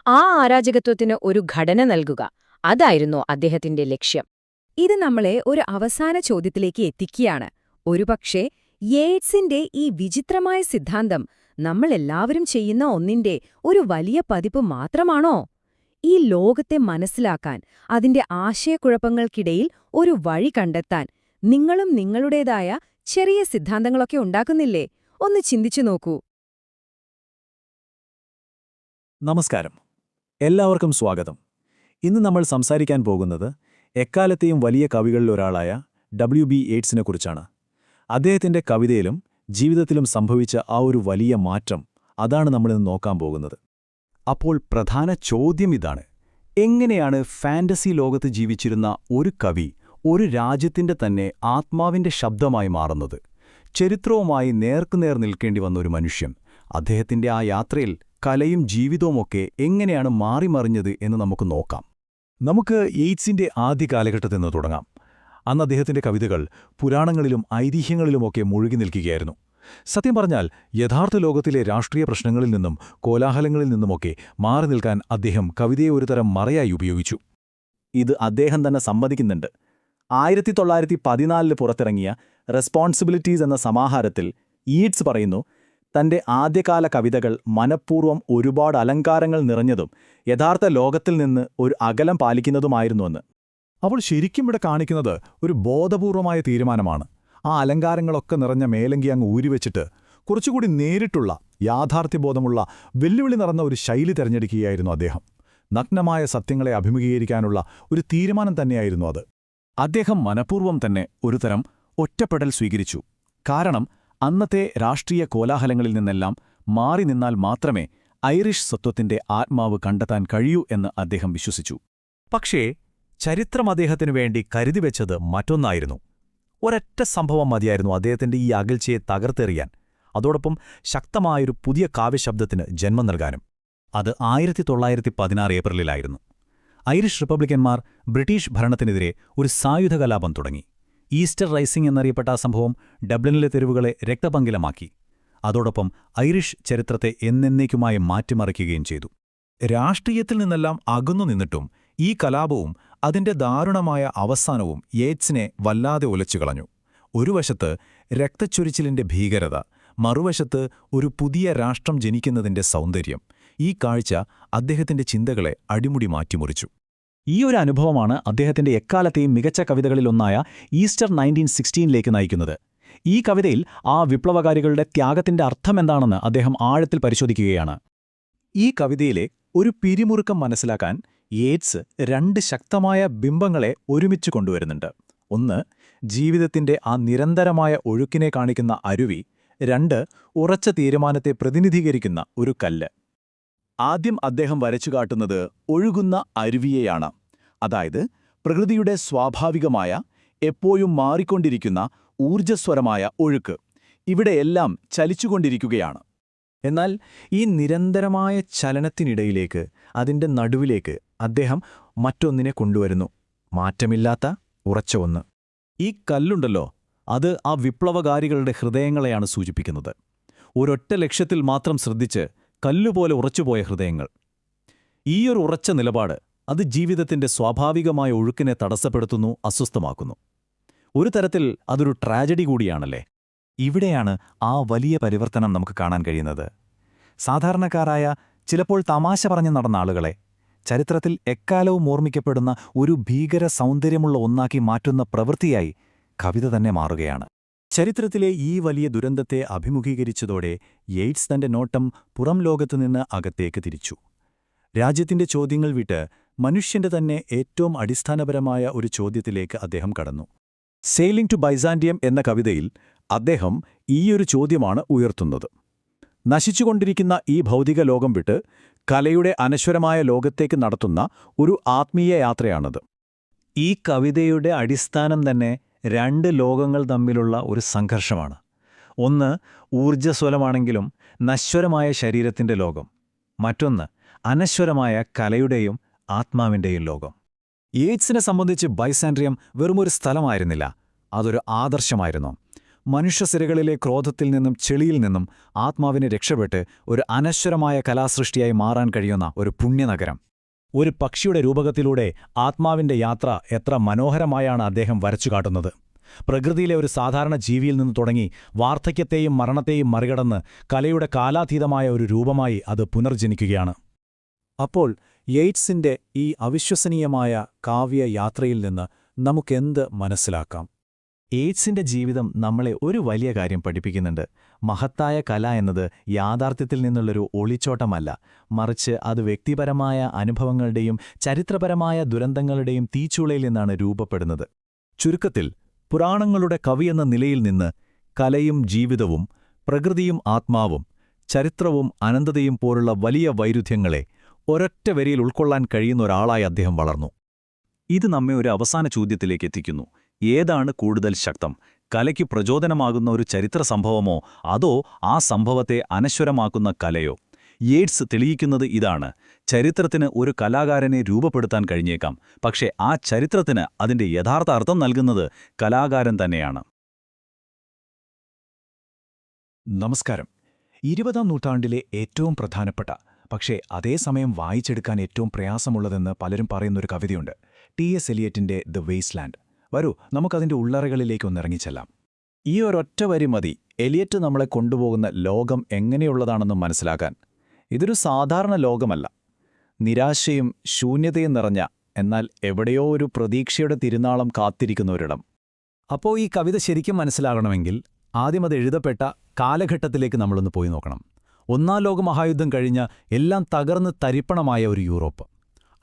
ആ അരാജകത്വത്തിന് ഒരു ഘടന നൽകുക. അതായിരുന്നു അദ്ദേഹത്തിന്റെ ലക്ഷ്യം. ഇത് നമ്മളെ ഒരു അവസാന ചോദ്യത്തിലേക്ക് എത്തിക്കുകയാണ്. ഒരുപക്ഷേ യേറ്റ്സിന്റെ ഈ വിചിത്രമായ സിദ്ധാന്തം നമ്മളെല്ലാവരും ചെയ്യുന്ന ഒന്നിന്റെ ഒരു വലിയ പതിപ്പ് മാത്രമാണോ? ഈ ലോകത്തെ മനസ്സിലാക്കാൻ, അതിന്റെ ആശയക്കുഴപ്പങ്ങൾക്കിടയിൽ ഒരു വഴി കണ്ടെത്താൻ നിങ്ങളും നിങ്ങളുടേതായ ചെറിയ സിദ്ധാന്തങ്ങളൊക്കെ ഉണ്ടാക്കുന്നില്ലേ? ഒന്ന് ചിന്തിച്ചു നോക്കൂ. നമസ്കാരം, എല്ലാവർക്കും സ്വാഗതം. ഇന്ന് നമ്മൾ സംസാരിക്കാൻ പോകുന്നത് എക്കാലത്തെയും വലിയ കവികളിലൊരാളായ W.B. യേറ്റ്സിനെക്കുറിച്ചാണ്. അദ്ദേഹത്തിന്റെ കവിതയിലും ജീവിതത്തിലും സംഭവിച്ച ആ ഒരു വലിയ മാറ്റം, അതാണ് നമ്മളിന്ന് നോക്കാൻ പോകുന്നത്. അപ്പോൾ പ്രധാന ചോദ്യം ഇതാണ്: എങ്ങനെയാണ് ഫാന്റസി ലോകത്ത് ജീവിച്ചിരുന്ന ഒരു കവി ഒരു രാജ്യത്തിന്റെ തന്നെ ആത്മാവിന്റെ ശബ്ദമായി മാറുന്നത്? ചരിത്രവുമായി നേർക്കുനേർ നിൽക്കേണ്ടി വന്ന ഒരു മനുഷ്യൻ, അദ്ദേഹത്തിന്റെ ആ യാത്രയിൽ കലയും ജീവിതവുമൊക്കെ എങ്ങനെയാണ് മാറിമറിഞ്ഞത് എന്ന് നമുക്ക് നോക്കാം. നമുക്ക് യേറ്റ്സിന്റെ ആദ്യ കാലഘട്ടത്തിൽ നിന്ന് തുടങ്ങാം. അന്ന് അദ്ദേഹത്തിന്റെ കവിതകൾ പുരാണങ്ങളിലും ഐതിഹ്യങ്ങളിലുമൊക്കെ മുഴുകി നിൽക്കുകയായിരുന്നു. സത്യം പറഞ്ഞാൽ യഥാർത്ഥ ലോകത്തിലെ രാഷ്ട്രീയ പ്രശ്നങ്ങളിൽ നിന്നും കോലാഹലങ്ങളിൽ നിന്നുമൊക്കെ മാറി നിൽക്കാൻ അദ്ദേഹം കവിതയെ ഒരുതരം മറയായി ഉപയോഗിച്ചു. ഇത് അദ്ദേഹം തന്നെ സമ്മതിക്കുന്നുണ്ട്. 1914 പുറത്തിറങ്ങിയ റെസ്പോൺസിബിലിറ്റീസ് എന്ന സമാഹാരത്തിൽ യേറ്റ്സ് പറയുന്നു, തന്റെ ആദ്യകാല കവിതകൾ മനഃപൂർവ്വം ഒരുപാട് അലങ്കാരങ്ങൾ നിറഞ്ഞതും യഥാർത്ഥ ലോകത്തിൽ നിന്ന് ഒരു അകലം പാലിക്കുന്നതുമായിരുന്നുവെന്ന്. അപ്പോൾ ശരിക്കും ഇവിടെ കാണിക്കുന്നത് ഒരു ബോധപൂർവമായ തീരുമാനമാണ്. ആ അലങ്കാരങ്ങളൊക്കെ നിറഞ്ഞ മേലങ്കി അങ്ങ് ഊരിവെച്ചിട്ട് കുറച്ചുകൂടി നേരിട്ടുള്ള യാഥാർത്ഥ്യബോധമുള്ള വെല്ലുവിളി നിറഞ്ഞ ഒരു ശൈലി തിരഞ്ഞെടുക്കുകയായിരുന്നു അദ്ദേഹം. നഗ്നമായ സത്യങ്ങളെ അഭിമുഖീകരിക്കാനുള്ള ഒരു തീരുമാനം തന്നെയായിരുന്നു അത്. അദ്ദേഹം മനഃപൂർവ്വം തന്നെ ഒരുതരം ഒറ്റപ്പെടൽ സ്വീകരിച്ചു. കാരണം അന്നത്തെ രാഷ്ട്രീയ കോലാഹലങ്ങളിൽ നിന്നെല്ലാം മാറി നിന്നാൽ മാത്രമേ ഐറിഷ് സ്വത്വത്തിന്റെ ആത്മാവ് കണ്ടെത്താൻ കഴിയൂ എന്ന് അദ്ദേഹം വിശ്വസിച്ചു. പക്ഷേ ചരിത്രം അദ്ദേഹത്തിനു വേണ്ടി കരുതിവെച്ചത് മറ്റൊന്നായിരുന്നു. ഒരൊറ്റ സംഭവം മതിയായിരുന്നു അദ്ദേഹത്തിന്റെ ഈ അകൽച്ചയെ തകർത്തെറിയാൻ, അതോടൊപ്പം ശക്തമായൊരു പുതിയ കാവ്യശബ്ദത്തിന് ജന്മം നൽകാനും. അത് 1916 ഏപ്രിലിലായിരുന്നു. ഐറിഷ് റിപ്പബ്ലിക്കന്മാർ ബ്രിട്ടീഷ് ഭരണത്തിനെതിരെ ഒരു സായുധ കലാപം തുടങ്ങി. ഈസ്റ്റർ റൈസിംഗ് എന്നറിയപ്പെട്ട ആ സംഭവം ഡബ്ലിനിലെ തെരുവുകളെ രക്തപങ്കിലമാക്കി. അതോടൊപ്പം ഐറിഷ് ചരിത്രത്തെ എന്നേക്കുമായി മാറ്റിമറിക്കുകയും ചെയ്തു. രാഷ്ട്രീയത്തിൽ നിന്നെല്ലാം അകന്നു നിന്നിട്ടും ഈ കലാപവും അതിന്റെ ദാരുണമായ അവസാനവും യേറ്റ്സിനെ വല്ലാതെ ഉലച്ചുകളഞ്ഞു. ഒരു വശത്ത് രക്തച്ചൊരിച്ചിലിന്റെ ഭീകരത, മറുവശത്ത് ഒരു പുതിയ രാഷ്ട്രം ജനിക്കുന്നതിന്റെ സൗന്ദര്യം. ഈ കാഴ്ച അദ്ദേഹത്തിന്റെ ചിന്തകളെ അടിമുടി മാറ്റിമുറിച്ചു. ഈ ഒരു അനുഭവമാണ് അദ്ദേഹത്തിന്റെ എക്കാലത്തെയും മികച്ച കവിതകളിലൊന്നായ ഈസ്റ്റർ 1916ലേക്ക് നയിക്കുന്നത്. ഈ കവിതയിൽ ആ വിപ്ലവകാരികളുടെ ത്യാഗത്തിന്റെ അർത്ഥമെന്താണെന്ന് അദ്ദേഹം ആഴത്തിൽ പരിശോധിക്കുകയാണ്. ഈ കവിതയിലെ ഒരു പിരിമുറുക്കം മനസ്സിലാക്കാൻ യേറ്റ്സ് 2 ശക്തമായ ബിംബങ്ങളെ ഒരുമിച്ച് കൊണ്ടുവരുന്നുണ്ട്. ഒന്ന്, ജീവിതത്തിന്റെ ആ നിരന്തരമായ ഒഴുക്കിനെ കാണിക്കുന്ന അരുവി. 2, ഉറച്ച തീരുമാനത്തെ പ്രതിനിധീകരിക്കുന്ന ഒരു കല്ല്. ആദ്യം അദ്ദേഹം വരച്ചുകാട്ടുന്നത് ഒഴുകുന്ന അരുവിയെയാണ്. അതായത് പ്രകൃതിയുടെ സ്വാഭാവികമായ, എപ്പോഴും മാറിക്കൊണ്ടിരിക്കുന്ന ഊർജ്ജസ്വരമായ ഒഴുക്ക്. ഇവിടെയെല്ലാം ചലിച്ചുകൊണ്ടിരിക്കുകയാണ്. എന്നാൽ ഈ നിരന്തരമായ ചലനത്തിനിടയിലേക്ക്, അതിന്റെ നടുവിലേക്ക് അദ്ദേഹം മറ്റൊന്നിനെ കൊണ്ടുവരുന്നു. മാറ്റമില്ലാത്ത ഉറച്ച ഒന്ന്. ഈ കല്ലുണ്ടല്ലോ, അത് ആ വിപ്ലവകാരികളുടെ ഹൃദയങ്ങളെയാണ് സൂചിപ്പിക്കുന്നത്. ഒരൊറ്റ ലക്ഷ്യത്തിൽ മാത്രം ശ്രദ്ധിച്ച് കല്ലുപോലെ ഉറച്ചുപോയ ഹൃദയങ്ങൾ. ഈയൊരു ഉറച്ച നിലപാട് അത് ജീവിതത്തിന്റെ സ്വാഭാവികമായ ഒഴുക്കിനെ തടസ്സപ്പെടുത്തുന്നു, അസ്വസ്ഥമാക്കുന്നു. ഒരു തരത്തിൽ അതൊരു ട്രാജഡി കൂടിയാണല്ലേ. ഇവിടെയാണ് ആ വലിയ പരിവർത്തനം നമുക്ക് കാണാൻ കഴിയുന്നത്. സാധാരണക്കാരായ, ചിലപ്പോൾ തമാശ പറഞ്ഞു നടന്ന ആളുകളെ ചരിത്രത്തിൽ എക്കാലവും ഓർമ്മിക്കപ്പെടുന്ന ഒരു ഭീകര സൗന്ദര്യമുള്ള ഒന്നാക്കി മാറ്റുന്ന പ്രവൃത്തിയായി കവിത തന്നെ മാറുകയാണ്. ചരിത്രത്തിലെ ഈ വലിയ ദുരന്തത്തെ അഭിമുഖീകരിച്ചതോടെ യേറ്റ്സ് തന്റെ നോട്ടം പുറം ലോകത്തുനിന്ന് അകത്തേക്ക് തിരിച്ചു. രാജ്യത്തിന്റെ ചോദ്യങ്ങൾ വിട്ട് മനുഷ്യന്റെ തന്നെ ഏറ്റവും അടിസ്ഥാനപരമായ ഒരു ചോദ്യത്തിലേക്ക് അദ്ദേഹം കടന്നു. സെയിലിംഗ് ടു ബൈസാൻഡിയം എന്ന കവിതയിൽ അദ്ദേഹം ഈയൊരു ചോദ്യമാണ് ഉയർത്തുന്നത്. നശിച്ചുകൊണ്ടിരിക്കുന്ന ഈ ഭൗതിക ലോകം വിട്ട് കലയുടെ അനശ്വരമായ ലോകത്തേക്ക് നടത്തുന്ന ഒരു ആത്മീയ യാത്രയാണത്. ഈ കവിതയുടെ അടിസ്ഥാനം തന്നെ 2 ലോകങ്ങൾ തമ്മിലുള്ള ഒരു സംഘർഷമാണ്. ഒന്ന് ഊർജ്ജസ്വലമാണെങ്കിലും നശ്വരമായ ശരീരത്തിന്റെ ലോകം. മറ്റൊന്ന് അനശ്വരമായ കലയുടെയും ആത്മാവിന്റെയും ലോകം. യേറ്റ്സിനെ സംബന്ധിച്ച് ബൈസാൻഡ്രിയം വെറുമൊരു സ്ഥലമായിരുന്നില്ല, അതൊരു ആദർശമായിരുന്നു. മനുഷ്യസിരകളിലെ ക്രോധത്തിൽ നിന്നും ചെളിയിൽ നിന്നും ആത്മാവിനെ രക്ഷപ്പെട്ട് ഒരു അനശ്വരമായ കലാസൃഷ്ടിയായി മാറാൻ കഴിയുന്ന ഒരു പുണ്യനഗരം. ഒരു പക്ഷിയുടെ രൂപകത്തിലൂടെ ആത്മാവിന്റെ യാത്ര എത്ര മനോഹരമായാണ് അദ്ദേഹം വരച്ചുകാട്ടുന്നത്. പ്രകൃതിയിലെ ഒരു സാധാരണ ജീവിയിൽ നിന്ന് തുടങ്ങി വാർദ്ധക്യത്തെയും മരണത്തെയും മറികടന്ന് കലയുടെ കാലാതീതമായ ഒരു രൂപമായി അത് പുനർജനിക്കുകയാണ്. അപ്പോൾ യേറ്റ്സിന്റെ ഈ അവിശ്വസനീയമായ കാവ്യയാത്രയിൽ നിന്ന് നമുക്കെന്ത് മനസ്സിലാക്കാം? യേറ്റ്സിന്റെ ജീവിതം നമ്മളെ ഒരു വലിയ കാര്യം പഠിപ്പിക്കുന്നുണ്ട്. മഹത്തായ കല എന്നത് യാഥാർത്ഥ്യത്തിൽ നിന്നുള്ളൊരു ഒളിച്ചോട്ടമല്ല, മറിച്ച് അത് വ്യക്തിപരമായ അനുഭവങ്ങളുടെയും ചരിത്രപരമായ ദുരന്തങ്ങളുടെയും തീച്ചൂളയിൽ നിന്നാണ് രൂപപ്പെടുന്നത്. ചുരുക്കത്തിൽ, പുരാണങ്ങളുടെ കവിയെന്ന നിലയിൽ നിന്ന് കലയും ജീവിതവും, പ്രകൃതിയും ആത്മാവും, ചരിത്രവും അനന്തതയും പോലുള്ള വലിയ വൈരുദ്ധ്യങ്ങളെ ഒരൊറ്റ വരിയിൽ ഉൾക്കൊള്ളാൻ കഴിയുന്ന ഒരാളായി അദ്ദേഹം വളർന്നു. ഇത് നമ്മെ ഒരു അവസാന ചോദ്യത്തിലേക്ക് എത്തിക്കുന്നു. ഏതാണ് കൂടുതൽ ശക്തം? കലയ്ക്ക് പ്രചോദനമാകുന്ന ഒരു ചരിത്ര സംഭവമോ, അതോ ആ സംഭവത്തെ അനശ്വരമാക്കുന്ന കലയോ? യേറ്റ്സ് തെളിയിക്കുന്നത് ഇതാണ്. ചരിത്രത്തിന് ഒരു കലാകാരനെ രൂപപ്പെടുത്താൻ കഴിഞ്ഞേക്കാം, പക്ഷേ ആ ചരിത്രത്തിന് അതിന്റെ യഥാർത്ഥ അർത്ഥം നൽകുന്നത് കലാകാരൻ തന്നെയാണ്. നമസ്കാരം. 20ാം നൂറ്റാണ്ടിലെ ഏറ്റവും പ്രധാനപ്പെട്ട, പക്ഷേ അതേസമയം വായിച്ചെടുക്കാൻ ഏറ്റവും പ്രയാസമുള്ളതെന്ന് പലരും പറയുന്നൊരു കവിതയുണ്ട്. T.S. എലിയറ്റിന്റെ the wasteland. വരൂ, നമുക്കതിന്റെ ഉള്ളറകളിലേക്കൊന്നിറങ്ങിച്ചെല്ലാം. ഈ ഒരൊറ്റ വരി മതി എലിയറ്റ് നമ്മളെ കൊണ്ടുപോകുന്ന ലോകം എങ്ങനെയുള്ളതാണെന്നും മനസ്സിലാക്കാൻ. ഇതൊരു സാധാരണ ലോകമല്ല. നിരാശയും ശൂന്യതയും നിറഞ്ഞ, എന്നാൽ എവിടെയോ ഒരു പ്രതീക്ഷയുടെ തിരുനാളം കാത്തിരിക്കുന്ന ഒരിടം. അപ്പോൾ ഈ കവിത ശരിക്കും മനസ്സിലാകണമെങ്കിൽ ആദ്യം അത് എഴുതപ്പെട്ട കാലഘട്ടത്തിലേക്ക് നമ്മളൊന്ന് പോയി നോക്കണം. 1ാം ലോകമഹായുദ്ധം കഴിഞ്ഞ് എല്ലാം തകർന്ന് തരിപ്പണമായ ഒരു യൂറോപ്പ്.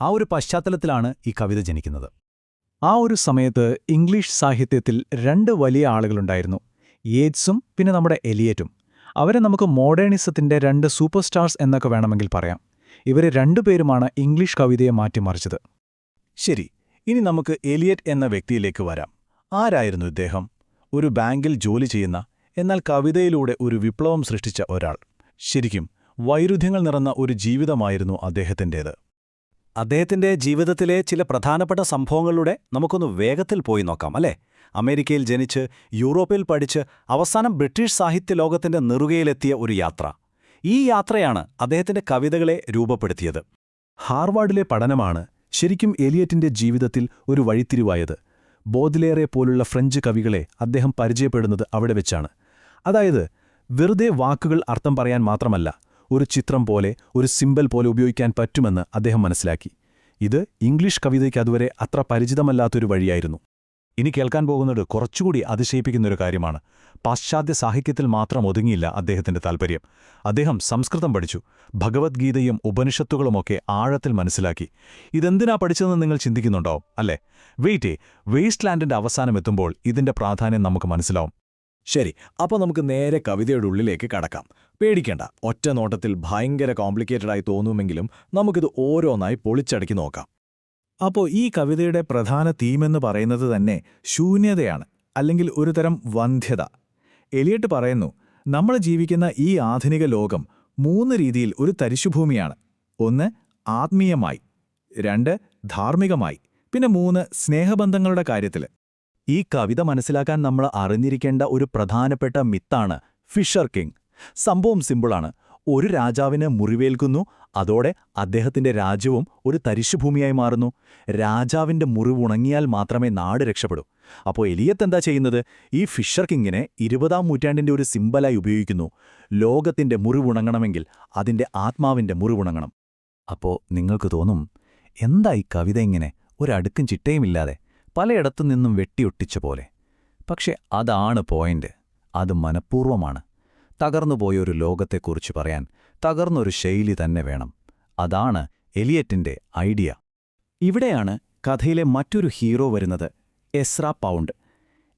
ആ ഒരു പശ്ചാത്തലത്തിലാണ് ഈ കവിത ജനിക്കുന്നത്. ആ ഒരു സമയത്ത് ഇംഗ്ലീഷ് സാഹിത്യത്തിൽ 2 വലിയ ആളുകളുണ്ടായിരുന്നു, യേറ്റ്സും പിന്നെ നമ്മുടെ എലിയറ്റും. അവരെ നമുക്ക് മോഡേണിസത്തിന്റെ 2 സൂപ്പർ സ്റ്റാർസ് എന്നൊക്കെ വേണമെങ്കിൽ പറയാം. ഇവരെ രണ്ടുപേരുമാണ് ഇംഗ്ലീഷ് കവിതയെ മാറ്റിമറിച്ചത്. ശരി, ഇനി നമുക്ക് എലിയറ്റ് എന്ന വ്യക്തിയിലേക്ക് വരാം. ആരായിരുന്നു ഇദ്ദേഹം? ഒരു ബാങ്കിൽ ജോലി ചെയ്യുന്ന, എന്നാൽ കവിതയിലൂടെ ഒരു വിപ്ലവം സൃഷ്ടിച്ച ഒരാൾ. ശരിക്കും വൈരുദ്ധ്യങ്ങൾ നിറഞ്ഞ ഒരു ജീവിതമായിരുന്നു അദ്ദേഹത്തിൻ്റേത്. അദ്ദേഹത്തിന്റെ ജീവിതത്തിലെ ചില പ്രധാനപ്പെട്ട സംഭവങ്ങളുടെ നമുക്കൊന്ന് വേഗത്തിൽ പോയി നോക്കാം, അല്ലേ? അമേരിക്കയിൽ ജനിച്ച് യൂറോപ്പിൽ പഠിച്ച് അവസാനം ബ്രിട്ടീഷ് സാഹിത്യ ലോകത്തിന്റെ നെറുകയിലെത്തിയ ഒരു യാത്ര. ഈ യാത്രയാണ് അദ്ദേഹത്തിന്റെ കവിതകളെ രൂപപ്പെടുത്തിയത്. ഹാർവാർഡിലെ പഠനമാണ് ശരിക്കും എലിയറ്റിന്റെ ജീവിതത്തിൽ ഒരു വഴിത്തിരിവായത്. ബോദ്ലേറെ പോലുള്ള ഫ്രഞ്ച് കവികളെ അദ്ദേഹം പരിചയപ്പെടുന്നത് അവിടെ വെച്ചാണ്. അതായത് വെറുതെ വാക്കുകൾ അർത്ഥം പറയാൻ മാത്രമല്ല, ഒരു ചിത്രം പോലെ, ഒരു സിംബൽ പോലെ ഉപയോഗിക്കാൻ പറ്റുമെന്ന് അദ്ദേഹം മനസ്സിലാക്കി. ഇത് ഇംഗ്ലീഷ് കവിതയ്ക്ക് അതുവരെ അത്ര പരിചിതമല്ലാത്തൊരു വഴിയായിരുന്നു. ഇനി കേൾക്കാൻ പോകുന്നത് കുറച്ചുകൂടി അതിശയിപ്പിക്കുന്നൊരു കാര്യമാണ്. പാശ്ചാത്യ സാഹിത്യത്തിൽ മാത്രം ഒതുങ്ങിയില്ല അദ്ദേഹത്തിന്റെ താൽപ്പര്യം. അദ്ദേഹം സംസ്കൃതം പഠിച്ചു. ഭഗവത്ഗീതയും ഉപനിഷത്തുകളുമൊക്കെ ആഴത്തിൽ മനസ്സിലാക്കി. ഇതെന്തിനാ പഠിച്ചതെന്ന് നിങ്ങൾ ചിന്തിക്കുന്നുണ്ടോ? അല്ലേ? വേസ്റ്റ് ലാൻഡിന്റെ അവസാനം എത്തുമ്പോൾ ഇതിന്റെ പ്രാധാന്യം നമുക്ക് മനസ്സിലാവും. ശരി, അപ്പോൾ നമുക്ക് നേരെ കവിതയുടെ ഉള്ളിലേക്ക് കടക്കാം. പേടിക്കേണ്ട, ഒറ്റ നോട്ടത്തിൽ ഭയങ്കര കോംപ്ലിക്കേറ്റഡായി തോന്നുമെങ്കിലും നമുക്കിത് ഓരോന്നായി പൊളിച്ചടക്കി നോക്കാം. അപ്പോൾ ഈ കവിതയുടെ പ്രധാന തീമെന്ന് പറയുന്നത് തന്നെ ശൂന്യതയാണ്, അല്ലെങ്കിൽ ഒരുതരം വന്ധ്യത. എലിയട്ട് പറയുന്നു, നമ്മൾ ജീവിക്കുന്ന ഈ ആധുനിക ലോകം 3 രീതിയിൽ ഒരു തരിശുഭൂമിയാണ്. 1 ആത്മീയമായി, 2 ധാർമ്മികമായി, പിന്നെ 3 സ്നേഹബന്ധങ്ങളുടെ കാര്യത്തിൽ. ഈ കവിത മനസ്സിലാക്കാൻ നമ്മൾ അറിഞ്ഞിരിക്കേണ്ട ഒരു പ്രധാനപ്പെട്ട മിത്താണ് ഫിഷർ കിങ്. സംഭവം സിമ്പിളാണ്. ഒരു രാജാവിന് മുറിവേൽക്കുന്നു, അതോടെ അദ്ദേഹത്തിന്റെ രാജ്യവും ഒരു തരിശുഭൂമിയായി മാറുന്നു. രാജാവിന്റെ മുറിവുണങ്ങിയാൽ മാത്രമേ നാട് രക്ഷപ്പെടൂ. അപ്പോൾ എലിയത്ത് എന്താ ചെയ്യുന്നത്? ഈ ഫിഷർ കിങ്ങിനെ 20-ാം നൂറ്റാണ്ടിന്റെ ഒരു സിംബലായി ഉപയോഗിക്കുന്നു. ലോകത്തിന്റെ മുറിവുണങ്ങണമെങ്കിൽ അതിന്റെ ആത്മാവിന്റെ മുറിവുണങ്ങണം. അപ്പോൾ നിങ്ങൾക്ക് തോന്നും, എന്താ ഈ കവിത ഇങ്ങനെ ഒരടുക്കും ചിട്ടയുമില്ലാതെ പലയിടത്തു നിന്നും വെട്ടിയൊട്ടിച്ച പോലെ? പക്ഷെ അതാണ് പോയിന്റ്. അത് മനഃപൂർവ്വമാണ്. തകർന്നുപോയൊരു ലോകത്തെക്കുറിച്ച് പറയാൻ തകർന്നൊരു ശൈലി തന്നെ വേണം. അതാണ് എലിയറ്റിന്റെ ഐഡിയ. ഇവിടെയാണ് കഥയിലെ മറ്റൊരു ഹീറോ വരുന്നത്, എസ്ര പൗണ്ട്.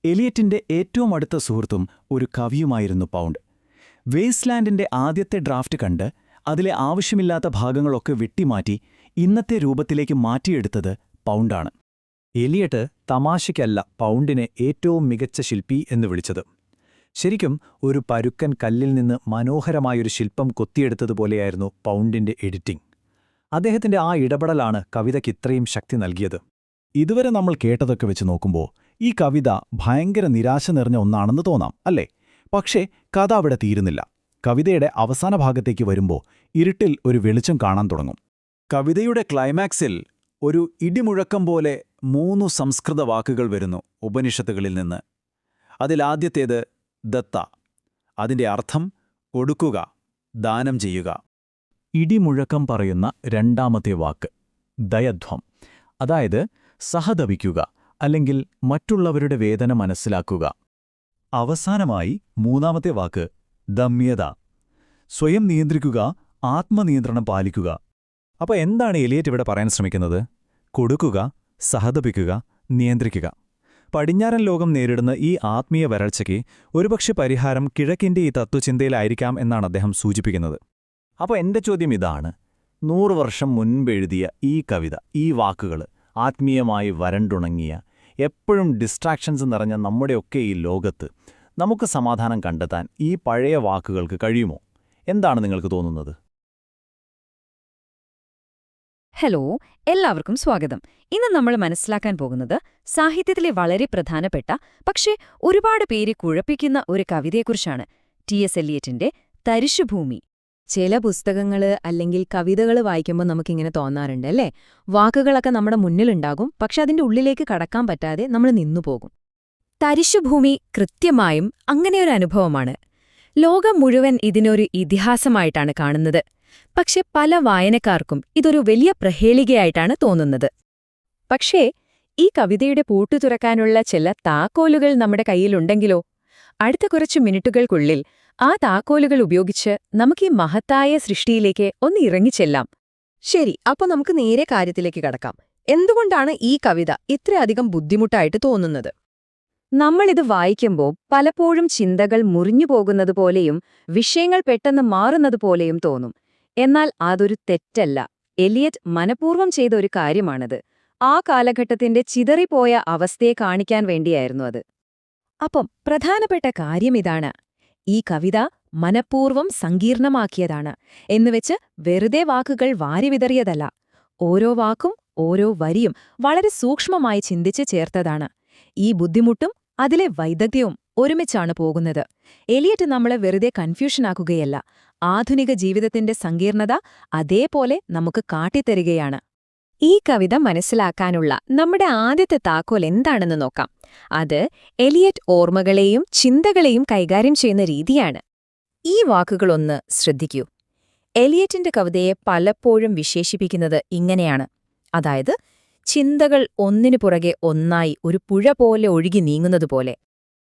എലിയറ്റിന്റെ ഏറ്റവും അടുത്ത സുഹൃത്തും ഒരു കവിയുമായിരുന്നു പൗണ്ട്. വേസ്റ്റ്ലാൻഡിന്റെ ആദ്യത്തെ ഡ്രാഫ്റ്റ് കണ്ട് അതിലെ ആവശ്യമില്ലാത്ത ഭാഗങ്ങളൊക്കെ വെട്ടിമാറ്റി ഇന്നത്തെ രൂപത്തിലേക്ക് മാറ്റിയെടുത്തത് പൗണ്ടാണ്. എലിയട്ട് തമാശയ്ക്കല്ല പൗണ്ടിനെ ഏറ്റവും മികച്ച ശില്പി എന്ന് വിളിച്ചത്. ശരിക്കും ഒരു പരുക്കൻ കല്ലിൽ നിന്ന് മനോഹരമായൊരു ശില്പം കൊത്തിയെടുത്തതുപോലെയായിരുന്നു പൗണ്ടിന്റെ എഡിറ്റിംഗ്. അദ്ദേഹത്തിന്റെ ആ ഇടപെടലാണ് കവിതയ്ക്ക് ഇത്രയും ശക്തി നൽകിയത്. ഇതുവരെ നമ്മൾ കേട്ടതൊക്കെ വെച്ച് നോക്കുമ്പോൾ ഈ കവിത ഭയങ്കര നിരാശ നിറഞ്ഞ ഒന്നാണെന്ന് തോന്നാം, അല്ലേ? പക്ഷേ കഥ അവിടെ തീരുന്നില്ല. കവിതയുടെ അവസാന ഭാഗത്തേക്ക് വരുമ്പോൾ ഇരുട്ടിൽ ഒരു വെളിച്ചം കാണാൻ തുടങ്ങും. കവിതയുടെ ക്ലൈമാക്സിൽ ഒരു ഇടിമുഴക്കം പോലെ 3 സംസ്കൃത വാക്കുകൾ വരുന്നു ഉപനിഷത്തുകളിൽ നിന്ന്. അതിലാദ്യത്തേത് ദത്ത. അതിന്റെ അർത്ഥം കൊടുക്കുക, ദാനം ചെയ്യുക. ഇടിമുഴക്കം പറയുന്ന രണ്ടാമത്തെ വാക്ക് ദയധ്വം, അതായത് സഹതപിക്കുക, അല്ലെങ്കിൽ മറ്റുള്ളവരുടെ വേദന മനസ്സിലാക്കുക. അവസാനമായി 3-ാമത്തെ വാക്ക് ദമ്യത, സ്വയം നിയന്ത്രിക്കുക, ആത്മനിയന്ത്രണം പാലിക്കുക. അപ്പോൾ എന്താണ് എലിയറ്റ് ഇവിടെ പറയാൻ ശ്രമിക്കുന്നത്? കൊടുക്കുക, സഹതപിക്കുക, നിയന്ത്രിക്കുക. പടിഞ്ഞാറൻ ലോകം നേരിടുന്ന ഈ ആത്മീയ വരൾച്ചയ്ക്ക് ഒരുപക്ഷെ പരിഹാരം കിഴക്കിന്റെ ഈ തത്വചിന്തയിലായിരിക്കാം എന്നാണ് അദ്ദേഹം സൂചിപ്പിക്കുന്നത്. അപ്പോൾ എന്റെ ചോദ്യം ഇതാണ്, 100 വർഷം മുൻപെഴുതിയ ഈ കവിത, ഈ വാക്കുകൾ, ആത്മീയമായി വരണ്ടുണങ്ങിയ, എപ്പോഴും ഡിസ്ട്രാക്ഷൻസ് നിറഞ്ഞ നമ്മുടെയൊക്കെ ഈ ലോകത്ത് നമുക്ക് സമാധാനം കണ്ടെത്താൻ ഈ പഴയ വാക്കുകൾക്ക് കഴിയുമോ? എന്താണ് നിങ്ങൾക്ക് തോന്നുന്നത്? ഹലോ, എല്ലാവർക്കും സ്വാഗതം. ഇന്ന് നമ്മൾ മനസ്സിലാക്കാൻ പോകുന്നത് സാഹിത്യത്തിലെ വളരെ പ്രധാനപ്പെട്ട പക്ഷേ ഒരുപാട് പേര് കുഴപ്പിക്കുന്ന ഒരു കവിതയെക്കുറിച്ചാണ്. ടി.എസ്. എലിയറ്റിന്റെ തരിശുഭൂമി. ചില പുസ്തകങ്ങള് അല്ലെങ്കിൽ കവിതകൾ വായിക്കുമ്പോൾ നമുക്കിങ്ങനെ തോന്നാറുണ്ട്, അല്ലേ? വാക്കുകളൊക്കെ നമ്മുടെ മുന്നിലുണ്ടാകും, പക്ഷെ അതിന്റെ ഉള്ളിലേക്ക് കടക്കാൻ പറ്റാതെ നമ്മൾ നിന്നുപോകും. തരിശുഭൂമി കൃത്യമായും അങ്ങനെയൊരു അനുഭവമാണ്. ലോകം മുഴുവൻ ഇതിനൊരു ഇതിഹാസമായിട്ടാണ് കാണുന്നത്. പക്ഷെ പല വായനക്കാർക്കും ഇതൊരു വലിയ പ്രഹേളികയായിട്ടാണ് തോന്നുന്നത്. പക്ഷേ ഈ കവിതയുടെ പൂട്ടു തുറക്കാനുള്ള ചില താക്കോലുകൾ നമ്മുടെ കയ്യിലുണ്ടെങ്കിലോ? അടുത്ത കുറച്ചു മിനിറ്റുകൾക്കുള്ളിൽ ആ താക്കോലുകൾ ഉപയോഗിച്ച് നമുക്ക് ഈ മഹത്തായ സൃഷ്ടിയിലേക്ക് ഒന്ന് ഇറങ്ങിച്ചെല്ലാം. ശരി, അപ്പോൾ നമുക്ക് നേരെ കാര്യത്തിലേക്ക് കടക്കാം. എന്തുകൊണ്ടാണ് ഈ കവിത ഇത്രയധികം ബുദ്ധിമുട്ടായിട്ട് തോന്നുന്നത്? നമ്മളിത് വായിക്കുമ്പോൾ പലപ്പോഴും ചിന്തകൾ മുറിഞ്ഞു പോകുന്നതുപോലെയും വിഷയങ്ങൾ പെട്ടെന്ന് മാറുന്നതുപോലെയും തോന്നും. എന്നാൽ അതൊരു തെറ്റല്ല. എലിയറ്റ് മനഃപൂർവ്വം ചെയ്ത ഒരു കാര്യമാണത്. ആ കാലഘട്ടത്തിന്റെ ചിതറിപ്പോയ അവസ്ഥയെ കാണിക്കാൻ വേണ്ടിയായിരുന്നു അത്. അപ്പം പ്രധാനപ്പെട്ട കാര്യം ഇതാണ്: ഈ കവിത മനഃപൂർവ്വം സങ്കീർണമാക്കിയതാണ്. എന്നുവെച്ച് വെറുതെ വാക്കുകൾ വാരിവിതറിയതല്ല. ഓരോ വാക്കും ഓരോ വരിയും വളരെ സൂക്ഷ്മമായി ചിന്തിച്ച് ചേർത്തതാണ്. ഈ ബുദ്ധിമുട്ടും അതിലെ വൈദഗ്ധ്യവും ഒരുമിച്ചാണ് പോകുന്നത്. എലിയറ്റ് നമ്മളെ വെറുതെ കൺഫ്യൂഷനാക്കുകയല്ല, ആധുനിക ജീവിതത്തിന്റെ സങ്കീർണത അതേപോലെ നമുക്ക് കാട്ടിത്തരികയാണ്. ഈ കവിത മനസ്സിലാക്കാനുള്ള നമ്മുടെ ആദ്യത്തെ താക്കോൽ എന്താണെന്ന് നോക്കാം. അത് എലിയറ്റ് ഓർമ്മകളെയും ചിന്തകളെയും കൈകാര്യം ചെയ്യുന്ന രീതിയാണ്. ഈ വാക്കുകളൊന്ന് ശ്രദ്ധിക്കൂ. എലിയറ്റിന്റെ കവിതയെ പലപ്പോഴും വിശേഷിപ്പിക്കുന്നത് ഇങ്ങനെയാണ്. അതായത്, ചിന്തകൾ ഒന്നിനു പുറകെ ഒന്നായി ഒരു പുഴ പോലെ ഒഴുകി നീങ്ങുന്നതുപോലെ.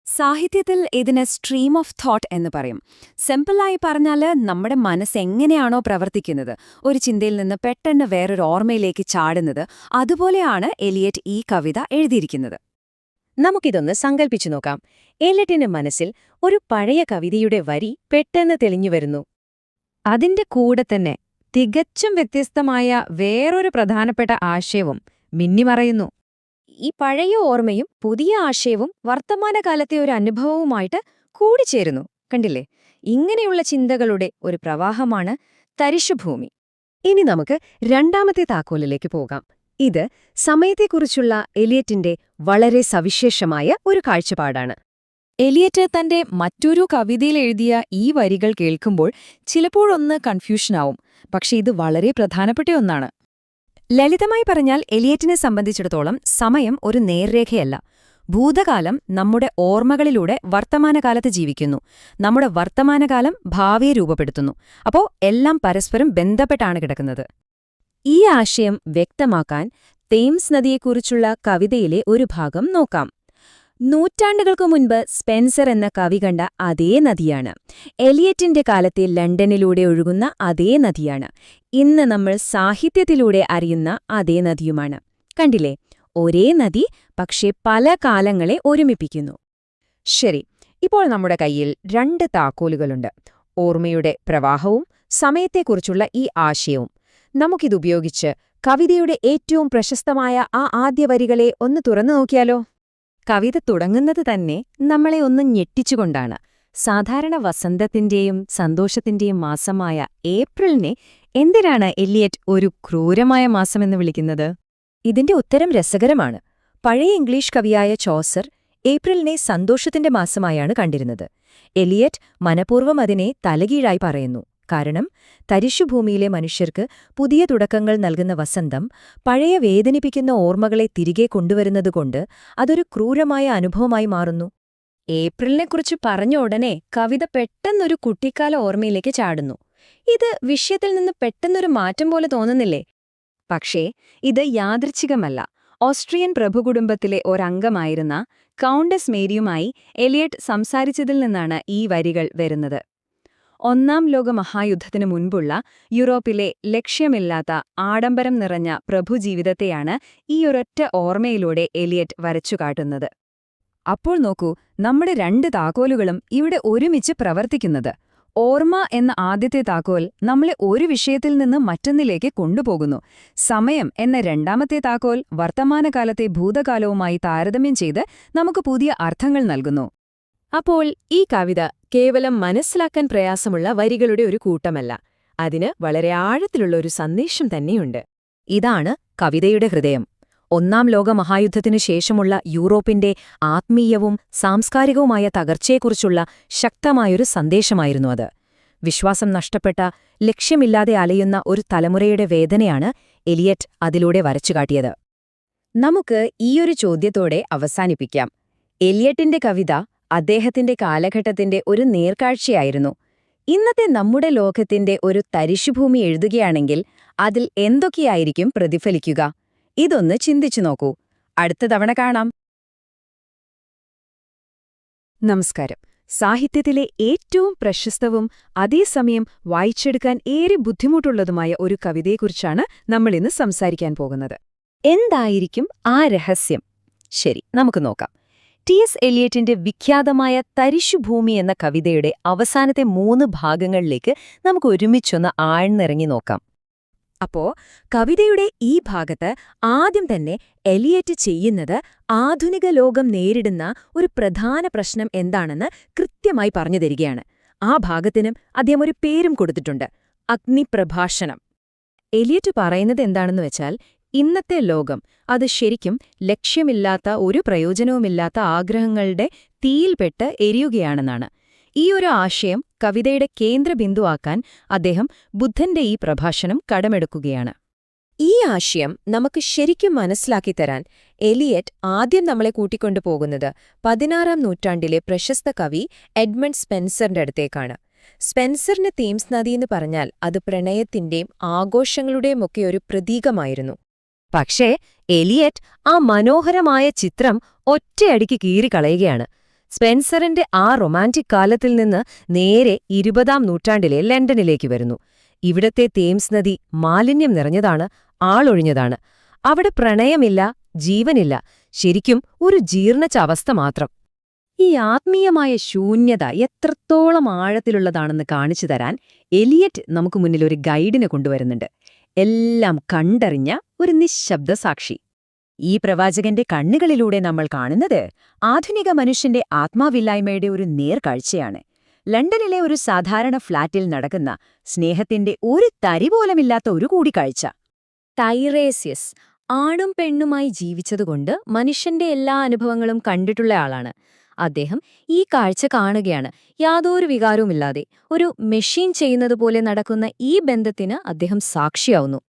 സാഹിത്യത്തിൽ ഇതിന് സ്ട്രീം ഓഫ് തോട്ട് എന്ന് പറയും. സിമ്പിളായി പറഞ്ഞാൽ, നമ്മുടെ മനസ്സെങ്ങനെയാണോ പ്രവർത്തിക്കുന്നത്, ഒരു ചിന്തയിൽ നിന്ന് പെട്ടെന്ന് വേറൊരു ഓർമ്മയിലേക്ക് ചാടുന്നത്, അതുപോലെയാണ് എലിയറ്റ് ഈ കവിത എഴുതിയിരിക്കുന്നത്. നമുക്കിതൊന്ന് സങ്കൽപ്പിച്ചു നോക്കാം. എലിയറ്റിന്റെ മനസ്സിൽ ഒരു പഴയ കവിതയുടെ വരി പെട്ടെന്ന് തെളിഞ്ഞുവരുന്നു. അതിന്റെ കൂടെ തന്നെ തികച്ചും വ്യത്യസ്തമായ വേറൊരു പ്രധാനപ്പെട്ട ആശയവും മിന്നിമറയുന്നു. ഈ പഴയ ഓർമ്മയും പുതിയ ആശയവും വർത്തമാനകാലത്തെ ഒരു അനുഭവവുമായിട്ട് കൂടിച്ചേരുന്നു. കണ്ടില്ലേ? ഇങ്ങനെയുള്ള ചിന്തകളുടെ ഒരു പ്രവാഹമാണ് തരിശുഭൂമി. ഇനി നമുക്ക് രണ്ടാമത്തെ താക്കോലിലേക്ക് പോകാം. ഇത് സമയത്തെക്കുറിച്ചുള്ള എലിയറ്റിന്റെ വളരെ സവിശേഷമായ ഒരു കാഴ്ചപ്പാടാണ്. എലിയറ്റ് തന്റെ മറ്റൊരു കവിതയിൽ എഴുതിയ ഈ വരികൾ കേൾക്കുമ്പോൾ ചിലപ്പോഴൊന്ന് കൺഫ്യൂഷനാവും. പക്ഷെ ഇത് വളരെ പ്രധാനപ്പെട്ട ഒന്നാണ്. ലളിതമായി പറഞ്ഞാൽ, എലിയറ്റിനെ സംബന്ധിച്ചിടത്തോളം സമയം ഒരു നേർരേഖയല്ല. ഭൂതകാലം നമ്മുടെ ഓർമ്മകളിലൂടെ വർത്തമാനകാലത്ത് ജീവിക്കുന്നു. നമ്മുടെ വർത്തമാനകാലം ഭാവിയെ രൂപപ്പെടുത്തുന്നു. അപ്പോ എല്ലാം പരസ്പരം ബന്ധപ്പെട്ടാണ് കിടക്കുന്നത്. ഈ ആശയം വ്യക്തമാക്കാൻ തേംസ് നദിയെക്കുറിച്ചുള്ള കവിതയിലെ ഒരു ഭാഗം നോക്കാം. നൂറ്റാണ്ടുകൾക്കു മുൻപ് സ്പെൻസർ എന്ന കവി കണ്ട അതേ നദിയാണ്. എലിയറ്റിന്റെ കാലത്തെ ലണ്ടനിലൂടെ ഒഴുകുന്ന അതേ നദിയാണ്. ഇന്ന് നമ്മൾ സാഹിത്യത്തിലൂടെ അറിയുന്ന അതേ നദിയുമാണ്. കണ്ടില്ലേ? ഒരേ നദി, പക്ഷേ പല കാലങ്ങളെ ഒരുമിപ്പിക്കുന്നു. ശരി, ഇപ്പോൾ നമ്മുടെ കയ്യിൽ രണ്ട് താക്കോലുകളുണ്ട്. ഓർമ്മയുടെ പ്രവാഹവും സമയത്തെക്കുറിച്ചുള്ള ഈ ആശയവും. നമുക്കിതുപയോഗിച്ച് കവിതയുടെ ഏറ്റവും പ്രശസ്തമായ ആ ആദ്യ വരികളെ ഒന്ന് തുറന്നു നോക്കിയാലോ? കവിത തുടങ്ങുന്നത് തന്നെ നമ്മളെ ഒന്ന് ഞെട്ടിച്ചുകൊണ്ടാണ്. സാധാരണ വസന്തത്തിന്റെയും സന്തോഷത്തിന്റെയും മാസമായ ഏപ്രിലിനെ എന്തിനാണ് എലിയറ്റ് ഒരു ക്രൂരമായ മാസമെന്ന് വിളിക്കുന്നത്? ഇതിന്റെ ഉത്തരം രസകരമാണ്. പഴയ ഇംഗ്ലീഷ് കവിയായ ചോസർ ഏപ്രിലിനെ സന്തോഷത്തിന്റെ മാസമായാണ് കണ്ടിരുന്നത്. എലിയറ്റ് മനഃപൂർവ്വം അതിനെ തലകീഴായി പറയുന്നു. കാരണം തരിശുഭൂമിയിലെ മനുഷ്യർക്ക് പുതിയ തുടക്കങ്ങൾ നൽകുന്ന വസന്തം പഴയ വേദനിപ്പിക്കുന്ന ഓർമ്മകളെ തിരികെ കൊണ്ടുവരുന്നതുകൊണ്ട് അതൊരു ക്രൂരമായ അനുഭവമായി മാറുന്നു. ഏപ്രിലിനെക്കുറിച്ച് പറഞ്ഞ ഉടനെ കവിത പെട്ടെന്നൊരു കുട്ടിക്കാല ഓർമ്മയിലേക്ക് ചാടുന്നു. ഇത് വിഷയത്തിൽ നിന്ന് പെട്ടെന്നൊരു മാറ്റം പോലെ തോന്നുന്നില്ലേ? പക്ഷേ ഇത് യാദൃച്ഛികമല്ല. ഓസ്ട്രിയൻ പ്രഭുകുടുംബത്തിലെ ഒരംഗമായിരുന്ന കൗണ്ടസ് മേരിയുമായി എലിയറ്റ് സംസാരിച്ചതിൽ നിന്നാണ് ഈ വരികൾ വരുന്നത്. ഒന്നാം ലോക മഹായുദ്ധത്തിനു മുൻപുള്ള യൂറോപ്പിലെ ലക്ഷ്യമില്ലാത്ത ആഡംബരം നിറഞ്ഞ പ്രഭുജീവിതത്തെയാണ് ഈയൊരൊറ്റ ഓർമ്മയിലൂടെ എലിയറ്റ് വരച്ചുകാട്ടുന്നത്. അപ്പോൾ നോക്കൂ, നമ്മുടെ രണ്ട് താക്കോലുകളും ഇവിടെ ഒരുമിച്ച് പ്രവർത്തിക്കുന്നത്. ഓർമ്മ എന്ന ആദ്യത്തെ താക്കോൽ നമ്മളെ ഒരു വിഷയത്തിൽ നിന്ന് മറ്റൊന്നിലേക്ക് കൊണ്ടുപോകുന്നു. സമയം എന്ന രണ്ടാമത്തെ താക്കോൽ വർത്തമാനകാലത്തെ ഭൂതകാലവുമായി താരതമ്യം ചെയ്ത് നമുക്ക് പുതിയ അർത്ഥങ്ങൾ നൽകുന്നു. അപ്പോൾ ഈ കവിത കേവലം മനസ്സിലാക്കാൻ പ്രയാസമുള്ള വരികളുടെ ഒരു കൂട്ടമല്ല. അതിന് വളരെ ആഴത്തിലുള്ള ഒരു സന്ദേശം തന്നെയുണ്ട്. ഇതാണ് കവിതയുടെ ഹൃദയം. ഒന്നാം ലോക മഹായുദ്ധത്തിനു ശേഷമുള്ള യൂറോപ്പിന്റെ ആത്മീയവും സാംസ്കാരികവുമായ തകർച്ചയെക്കുറിച്ചുള്ള ശക്തമായൊരു സന്ദേശമായിരുന്നു അത്. വിശ്വാസം നഷ്ടപ്പെട്ട, ലക്ഷ്യമില്ലാതെ അലയുന്ന ഒരു തലമുറയുടെ വേദനയാണ് എലിയറ്റ് അതിലൂടെ വരച്ചുകാട്ടിയത്. നമുക്ക് ഈയൊരു ചോദ്യത്തോടെ അവസാനിപ്പിക്കാം. എലിയറ്റിന്റെ കവിത അദ്ദേഹത്തിന്റെ കാലഘട്ടത്തിന്റെ ഒരു നേർക്കാഴ്ചയായിരുന്നു. ഇന്നത്തെ നമ്മുടെ ലോകത്തിന്റെ ഒരു തരിശുഭൂമി എഴുതുകയാണെങ്കിൽ അതിൽ എന്തൊക്കെയായിരിക്കും പ്രതിഫലിക്കുക? ഇതൊന്ന് ചിന്തിച്ചു നോക്കൂ. അടുത്ത തവണ കാണാം. നമസ്കാരം. സാഹിത്യത്തിലെ ഏറ്റവും പ്രശസ്തവും അതേസമയം വായിച്ചെടുക്കാൻ ഏറെ ബുദ്ധിമുട്ടുള്ളതുമായ ഒരു കവിതയെക്കുറിച്ചാണ് നമ്മളിന്ന് സംസാരിക്കാൻ പോകുന്നത്. എന്തായിരിക്കും ആ രഹസ്യം? ശരി, നമുക്ക് നോക്കാം. ടി.എസ്. എലിയറ്റിന്റെ വിഖ്യാതമായ തരിശുഭൂമി എന്ന കവിതയുടെ അവസാനത്തെ 3 ഭാഗങ്ങളിലേക്ക് നമുക്ക് ഒരുമിച്ചൊന്ന് ആഴ്ന്നിറങ്ങി നോക്കാം. അപ്പോ കവിതയുടെ ഈ ഭാഗത്ത് ആദ്യം തന്നെ എലിയറ്റ് ചെയ്യുന്നത് ആധുനിക ലോകം നേരിടുന്ന ഒരു പ്രധാന പ്രശ്നം എന്താണെന്ന് കൃത്യമായി പറഞ്ഞു തരികയാണ്. ആ ഭാഗത്തിനും അദ്ദേഹം ഒരു പേരും കൊടുത്തിട്ടുണ്ട്: അഗ്നിപ്രഭാഷണം. എലിയറ്റ് പറയുന്നത് എന്താണെന്ന് വെച്ചാൽ, ഇന്നത്തെ ലോകം അത് ശരിക്കും ലക്ഷ്യമില്ലാത്ത, ഒരു പ്രയോജനവുമില്ലാത്ത ആഗ്രഹങ്ങളുടെ തീയിൽപ്പെട്ട് എരിയുകയാണെന്നാണ്. ഈ ഒരു ആശയം കവിതയുടെ കേന്ദ്രബിന്ദുവാക്കാൻ അദ്ദേഹം ബുദ്ധന്റെ ഈ പ്രഭാഷണം കടമെടുക്കുകയാണ്. ഈ ആശയം നമുക്ക് ശരിക്കും മനസ്സിലാക്കിത്തരാൻ എലിയറ്റ് ആദ്യം നമ്മളെ കൂട്ടിക്കൊണ്ടുപോകുന്നത് 16-ാം നൂറ്റാണ്ടിലെ പ്രശസ്ത കവി എഡ്മണ്ട് സ്പെൻസറിന്റെ അടുത്തേക്കാണ്. സ്പെൻസറിന്റെ തേംസ് നദിയെന്ന് പറഞ്ഞാൽ അത് പ്രണയത്തിന്റെയും ആഘോഷങ്ങളുടെയുമൊക്കെ ഒരു പ്രതീകമായിരുന്നു. പക്ഷേ എലിയറ്റ് ആ മനോഹരമായ ചിത്രം ഒറ്റയടിക്ക് കീറിക്കളയുകയാണ്. സ്പെൻസറിന്റെ ആ റൊമാന്റിക് കാലത്തിൽ നിന്ന് നേരെ 20-ാം നൂറ്റാണ്ടിലെ ലണ്ടനിലേക്ക് വരുന്നു. ഇവിടത്തെ തേംസ് നദി മാലിന്യം നിറഞ്ഞതാണ്, ആളൊഴിഞ്ഞതാണ്. അവിടെ പ്രണയമില്ല, ജീവനില്ല, ശരിക്കും ഒരു ജീർണിച്ച അവസ്ഥ മാത്രം. ഈ ആത്മീയമായ ശൂന്യത എത്രത്തോളം ആഴത്തിലുള്ളതാണെന്ന് കാണിച്ചു തരാൻ എലിയറ്റ് നമുക്ക് മുന്നിൽ ഒരു ഗൈഡിനെ കൊണ്ടുവരുന്നുണ്ട്. എല്ലാം കണ്ടറിഞ്ഞ ഒരു നിശ്ശബ്ദ സാക്ഷി. ഈ പ്രവാചകന്റെ കണ്ണുകളിലൂടെ നമ്മൾ കാണുന്നത് ആധുനിക മനുഷ്യന്റെ ആത്മാവില്ലായ്മയുടെ ഒരു നേർക്കാഴ്ചയാണ്. ലണ്ടനിലെ ഒരു സാധാരണ ഫ്ളാറ്റിൽ നടക്കുന്ന സ്നേഹത്തിന്റെ ഒരു തരി പോലുമില്ലാത്ത ഒരു കൂടിക്കാഴ്ച. ടൈറേസ്യസ് ആണും പെണ്ണുമായി ജീവിച്ചതുകൊണ്ട് മനുഷ്യന്റെ എല്ലാ അനുഭവങ്ങളും കണ്ടിട്ടുള്ള ആളാണ്. അദ്ദേഹം ഈ കാഴ്ച കാണുകയാണ്. യാതൊരു വികാരവുമില്ലാതെ ഒരു മെഷീൻ ചെയ്യുന്നതുപോലെ നടക്കുന്ന ഈ ബന്ധത്തിന് അദ്ദേഹം സാക്ഷിയാവുന്നു.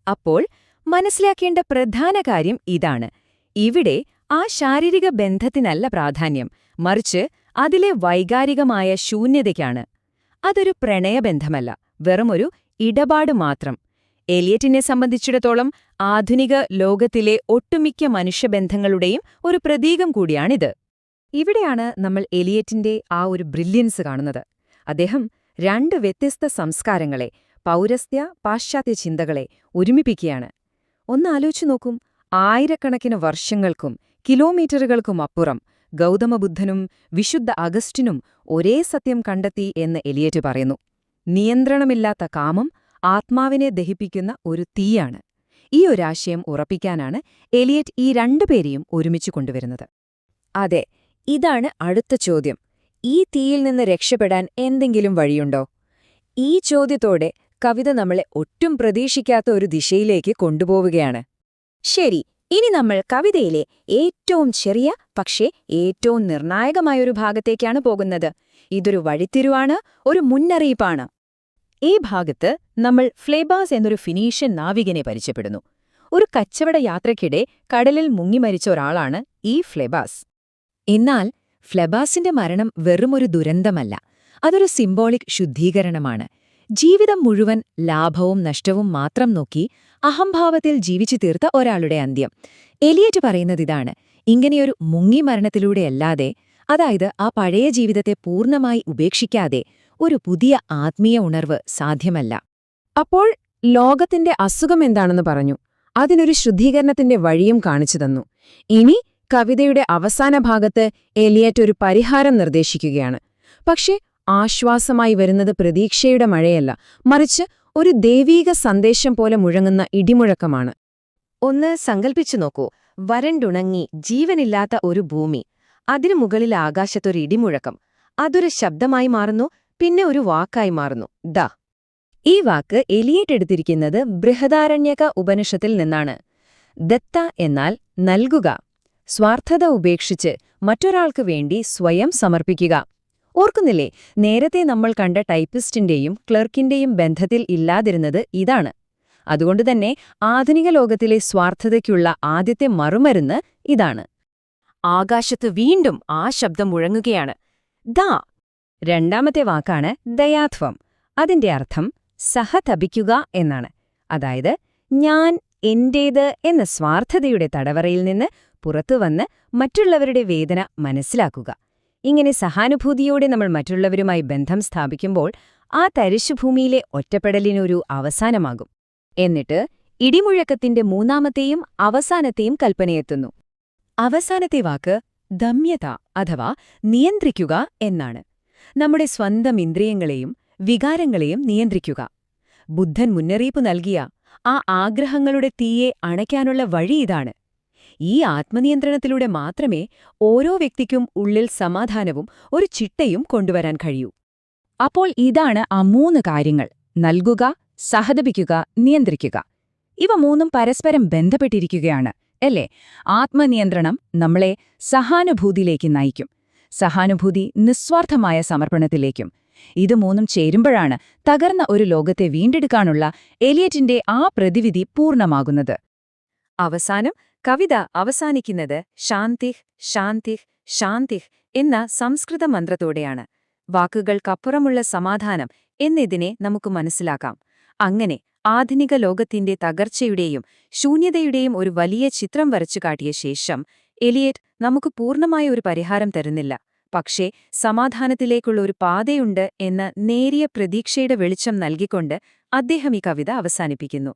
അപ്പോൾ മനസ്സിലാക്കേണ്ട പ്രധാന കാര്യം ഇതാണ്: ഇവിടെ ആ ശാരീരിക ബന്ധത്തിനല്ല പ്രാധാന്യം, മറിച്ച് അതിലെ വൈകാരികമായ ശൂന്യതയ്ക്കാണ്. അതൊരു പ്രണയബന്ധമല്ല, വെറുമൊരു ഇടപാട് മാത്രം. എലിയറ്റിനെ സംബന്ധിച്ചിടത്തോളം ആധുനിക ലോകത്തിലെ ഒട്ടുമിക്ക മനുഷ്യബന്ധങ്ങളുടെയും ഒരു പ്രതീകം കൂടിയാണിത്. ഇവിടെയാണ് നമ്മൾ എലിയറ്റിന്റെ ആ ഒരു ബ്രില്യൻസ് കാണുന്നത്. അദ്ദേഹം 2 വ്യത്യസ്ത സംസ്കാരങ്ങളെ, പൗരസ്ത്യ പാശ്ചാത്യ ചിന്തകളെ ഒരുമിപ്പിക്കുകയാണ്. ഒന്നാലോചിച്ചു നോക്കും, ആയിരക്കണക്കിന് വർഷങ്ങൾക്കും കിലോമീറ്ററുകൾക്കും അപ്പുറം ഗൗതമബുദ്ധനും വിശുദ്ധ അഗസ്റ്റിനും ഒരേ സത്യം കണ്ടെത്തി എന്ന് എലിയറ്റ് പറയുന്നു. നിയന്ത്രണമില്ലാത്ത കാമം ആത്മാവിനെ ദഹിപ്പിക്കുന്ന ഒരു തീയാണ്. ഈ ഒരാശയം ഉറപ്പിക്കാനാണ് എലിയറ്റ് ഈ 2 പേരെയും ഒരുമിച്ചു കൊണ്ടുവരുന്നത്. അതെ, ഇതാണ് അടുത്ത ചോദ്യം. ഈ തീയിൽ നിന്ന് രക്ഷപ്പെടാൻ എന്തെങ്കിലും വഴിയുണ്ടോ? ഈ ചോദ്യത്തോടെ കവിത നമ്മളെ ഒട്ടും പ്രതീക്ഷിക്കാത്ത ഒരു ദിശയിലേക്ക് കൊണ്ടുപോവുകയാണ്. ശരി, ഇനി നമ്മൾ കവിതയിലെ ഏറ്റവും ചെറിയ പക്ഷേ ഏറ്റവും നിർണായകമായൊരു ഭാഗത്തേക്കാണ് പോകുന്നത്. ഇതൊരു വഴിത്തിരിവാണ്, ഒരു മുന്നറിയിപ്പാണ്. ഈ ഭാഗത്ത് നമ്മൾ ഫ്ലേബാസ് എന്നൊരു ഫിനീഷ്യൻ നാവികനെ പരിചയപ്പെടുന്നു. ഒരു കച്ചവട യാത്രയ്ക്കിടെ കടലിൽ മുങ്ങിമരിച്ച ഒരാളാണ് ഈ ഫ്ലേബാസ്. എന്നാൽ ഫ്ലെബാസിന്റെ മരണം വെറുമൊരു ദുരന്തമല്ല, അതൊരു സിംബോളിക് ശുദ്ധീകരണമാണ്. ജീവിതം മുഴുവൻ ലാഭവും നഷ്ടവും മാത്രം നോക്കി അഹംഭാവത്തിൽ ജീവിച്ചു തീർത്ത ഒരാളുടെ അന്ത്യം. എലിയറ്റ് പറയുന്നതിതാണ്: ഇങ്ങനെയൊരു മുങ്ങിമരണത്തിലൂടെയല്ലാതെ, അതായത് ആ പഴയ ജീവിതത്തെ പൂർണ്ണമായി ഉപേക്ഷിക്കാതെ, ഒരു പുതിയ ആത്മീയ ഉണർവ് സാധ്യമല്ല. അപ്പോൾ ലോകത്തിന്റെ അസുഖം എന്താണെന്ന് പറഞ്ഞു, അതിനൊരു ശുദ്ധീകരണത്തിന്റെ വഴിയും കാണിച്ചു തന്നു. ഇനി കവിതയുടെ അവസാന ഭാഗത്ത് എലിയറ്റ് ഒരു പരിഹാരം നിർദ്ദേശിക്കുകയാണ്. പക്ഷേ ആശ്വാസമായി വരുന്നത് പ്രതീക്ഷയുടെ മഴയല്ല, മറിച്ച് ഒരു ദൈവീക സന്ദേശം പോലെ മുഴങ്ങുന്ന ഇടിമുഴക്കമാണ്. ഒന്ന് സങ്കൽപ്പിച്ചു നോക്കൂ, വരണ്ടുണങ്ങി ജീവനില്ലാത്ത ഒരു ഭൂമി, അതിനു മുകളിൽ ആകാശത്തൊരു ഇടിമുഴക്കം. അതൊരു ശബ്ദമായി മാറുന്നു, പിന്നെ ഒരു വാക്കായി മാറുന്നു, ദ. ഈ വാക്ക് എലിയറ്റ് എടുത്തിരിക്കുന്നത് ബൃഹദാരണ്യക ഉപനിഷത്തിൽ നിന്നാണ്. ദത്ത എന്നാൽ നൽകുക, സ്വാർത്ഥത ഉപേക്ഷിച്ച് മറ്റൊരാൾക്ക് വേണ്ടി സ്വയം സമർപ്പിക്കുക. ഓർക്കുന്നില്ലേ, നേരത്തെ നമ്മൾ കണ്ട ടൈപ്പിസ്റ്റിന്റെയും ക്ലർക്കിന്റെയും ബന്ധത്തിൽ ഇല്ലാതിരുന്നത് ഇതാണ്. അതുകൊണ്ടുതന്നെ ആധുനിക ലോകത്തിലെ സ്വാർത്ഥതയ്ക്കുള്ള ആദ്യത്തെ മറുമരുന്ന് ഇതാണ്. ആകാശത്ത് വീണ്ടും ആ ശബ്ദം മുഴങ്ങുകയാണ്, ദാ. രണ്ടാമത്തെ വാക്കാണ് ദയാത്വം. അതിന്റെ അർത്ഥം സഹതപിക്കുക എന്നാണ്. അതായത് ഞാൻ എന്റേത് എന്ന സ്വാർത്ഥതയുടെ തടവറയിൽ നിന്ന് പുറത്തുവന്ന് മറ്റുള്ളവരുടെ വേദന മനസ്സിലാക്കുക. ഇങ്ങനെ സഹാനുഭൂതിയോടെ നമ്മൾ മറ്റുള്ളവരുമായി ബന്ധം സ്ഥാപിക്കുമ്പോൾ ആ തരിശുഭൂമിയിലെ ഒറ്റപ്പെടലിനൊരു അവസാനമാകും. എന്നിട്ട് ഇടിമുഴക്കത്തിന്റെ മൂന്നാമത്തെയും അവസാനത്തെയും കൽപ്പനയെത്തുന്നു. അവസാനത്തെ വാക്ക് ദമ്യത അഥവാ നിയന്ത്രിക്കുക എന്നാണ്. നമ്മുടെ സ്വന്തം ഇന്ദ്രിയങ്ങളെയും വികാരങ്ങളെയും നിയന്ത്രിക്കുക. ബുദ്ധൻ മുന്നറിയിപ്പ് നൽകിയ ആ ആഗ്രഹങ്ങളുടെ തീയെ അണയ്ക്കാനുള്ള വഴി ഇതാണ്. ഈ ആത്മനിയന്ത്രണത്തിലൂടെ മാത്രമേ ഓരോ വ്യക്തിക്കും ഉള്ളിൽ സമാധാനവും ഒരു ചിട്ടയും കൊണ്ടുവരാൻ കഴിയൂ. അപ്പോൾ ഇതാണ് ആ 3 കാര്യങ്ങൾ: നൽകുക, സഹതപിക്കുക, നിയന്ത്രിക്കുക. ഇവ മൂന്നും പരസ്പരം ബന്ധപ്പെട്ടിരിക്കുകയാണ്, അല്ലേ? ആത്മനിയന്ത്രണം നമ്മളെ സഹാനുഭൂതിയിലേക്ക് നയിക്കും. സഹാനുഭൂതി നിസ്വാർത്ഥമായ സമർപ്പണത്തിലേക്കും. ഇത് മൂന്നും ചേരുമ്പോഴാണ് തകർന്ന ഒരു ലോകത്തെ വീണ്ടെടുക്കാനുള്ള എലിയറ്റിന്റെ ആ പ്രതിവിധി പൂർണ്ണമാകുന്നത്. അവസാനം കവിത അവസാനിക്കുന്നത് ശാന്തിഹ് ശാന്തിഹ് ശാന്തിഹ് എന്ന സംസ്കൃത മന്ത്രത്തോടെയാണ്. വാക്കുകൾക്കപ്പുറമുള്ള സമാധാനം എന്നിതിനെ നമുക്ക് മനസ്സിലാക്കാം. അങ്ങനെ ആധുനിക ലോകത്തിന്റെ തകർച്ചയുടെയും ശൂന്യതയുടെയും ഒരു വലിയ ചിത്രം വരച്ചു കാട്ടിയ ശേഷം എലിയറ്റ് നമുക്ക് പൂർണ്ണമായ ഒരു പരിഹാരം തരുന്നില്ല. പക്ഷേ സമാധാനത്തിലേക്കുള്ള ഒരു പാതയുണ്ട് എന്ന നേരിയ പ്രതീക്ഷയുടെ വെളിച്ചം നൽകിക്കൊണ്ട് അദ്ദേഹം ഈ കവിത അവസാനിപ്പിക്കുന്നു.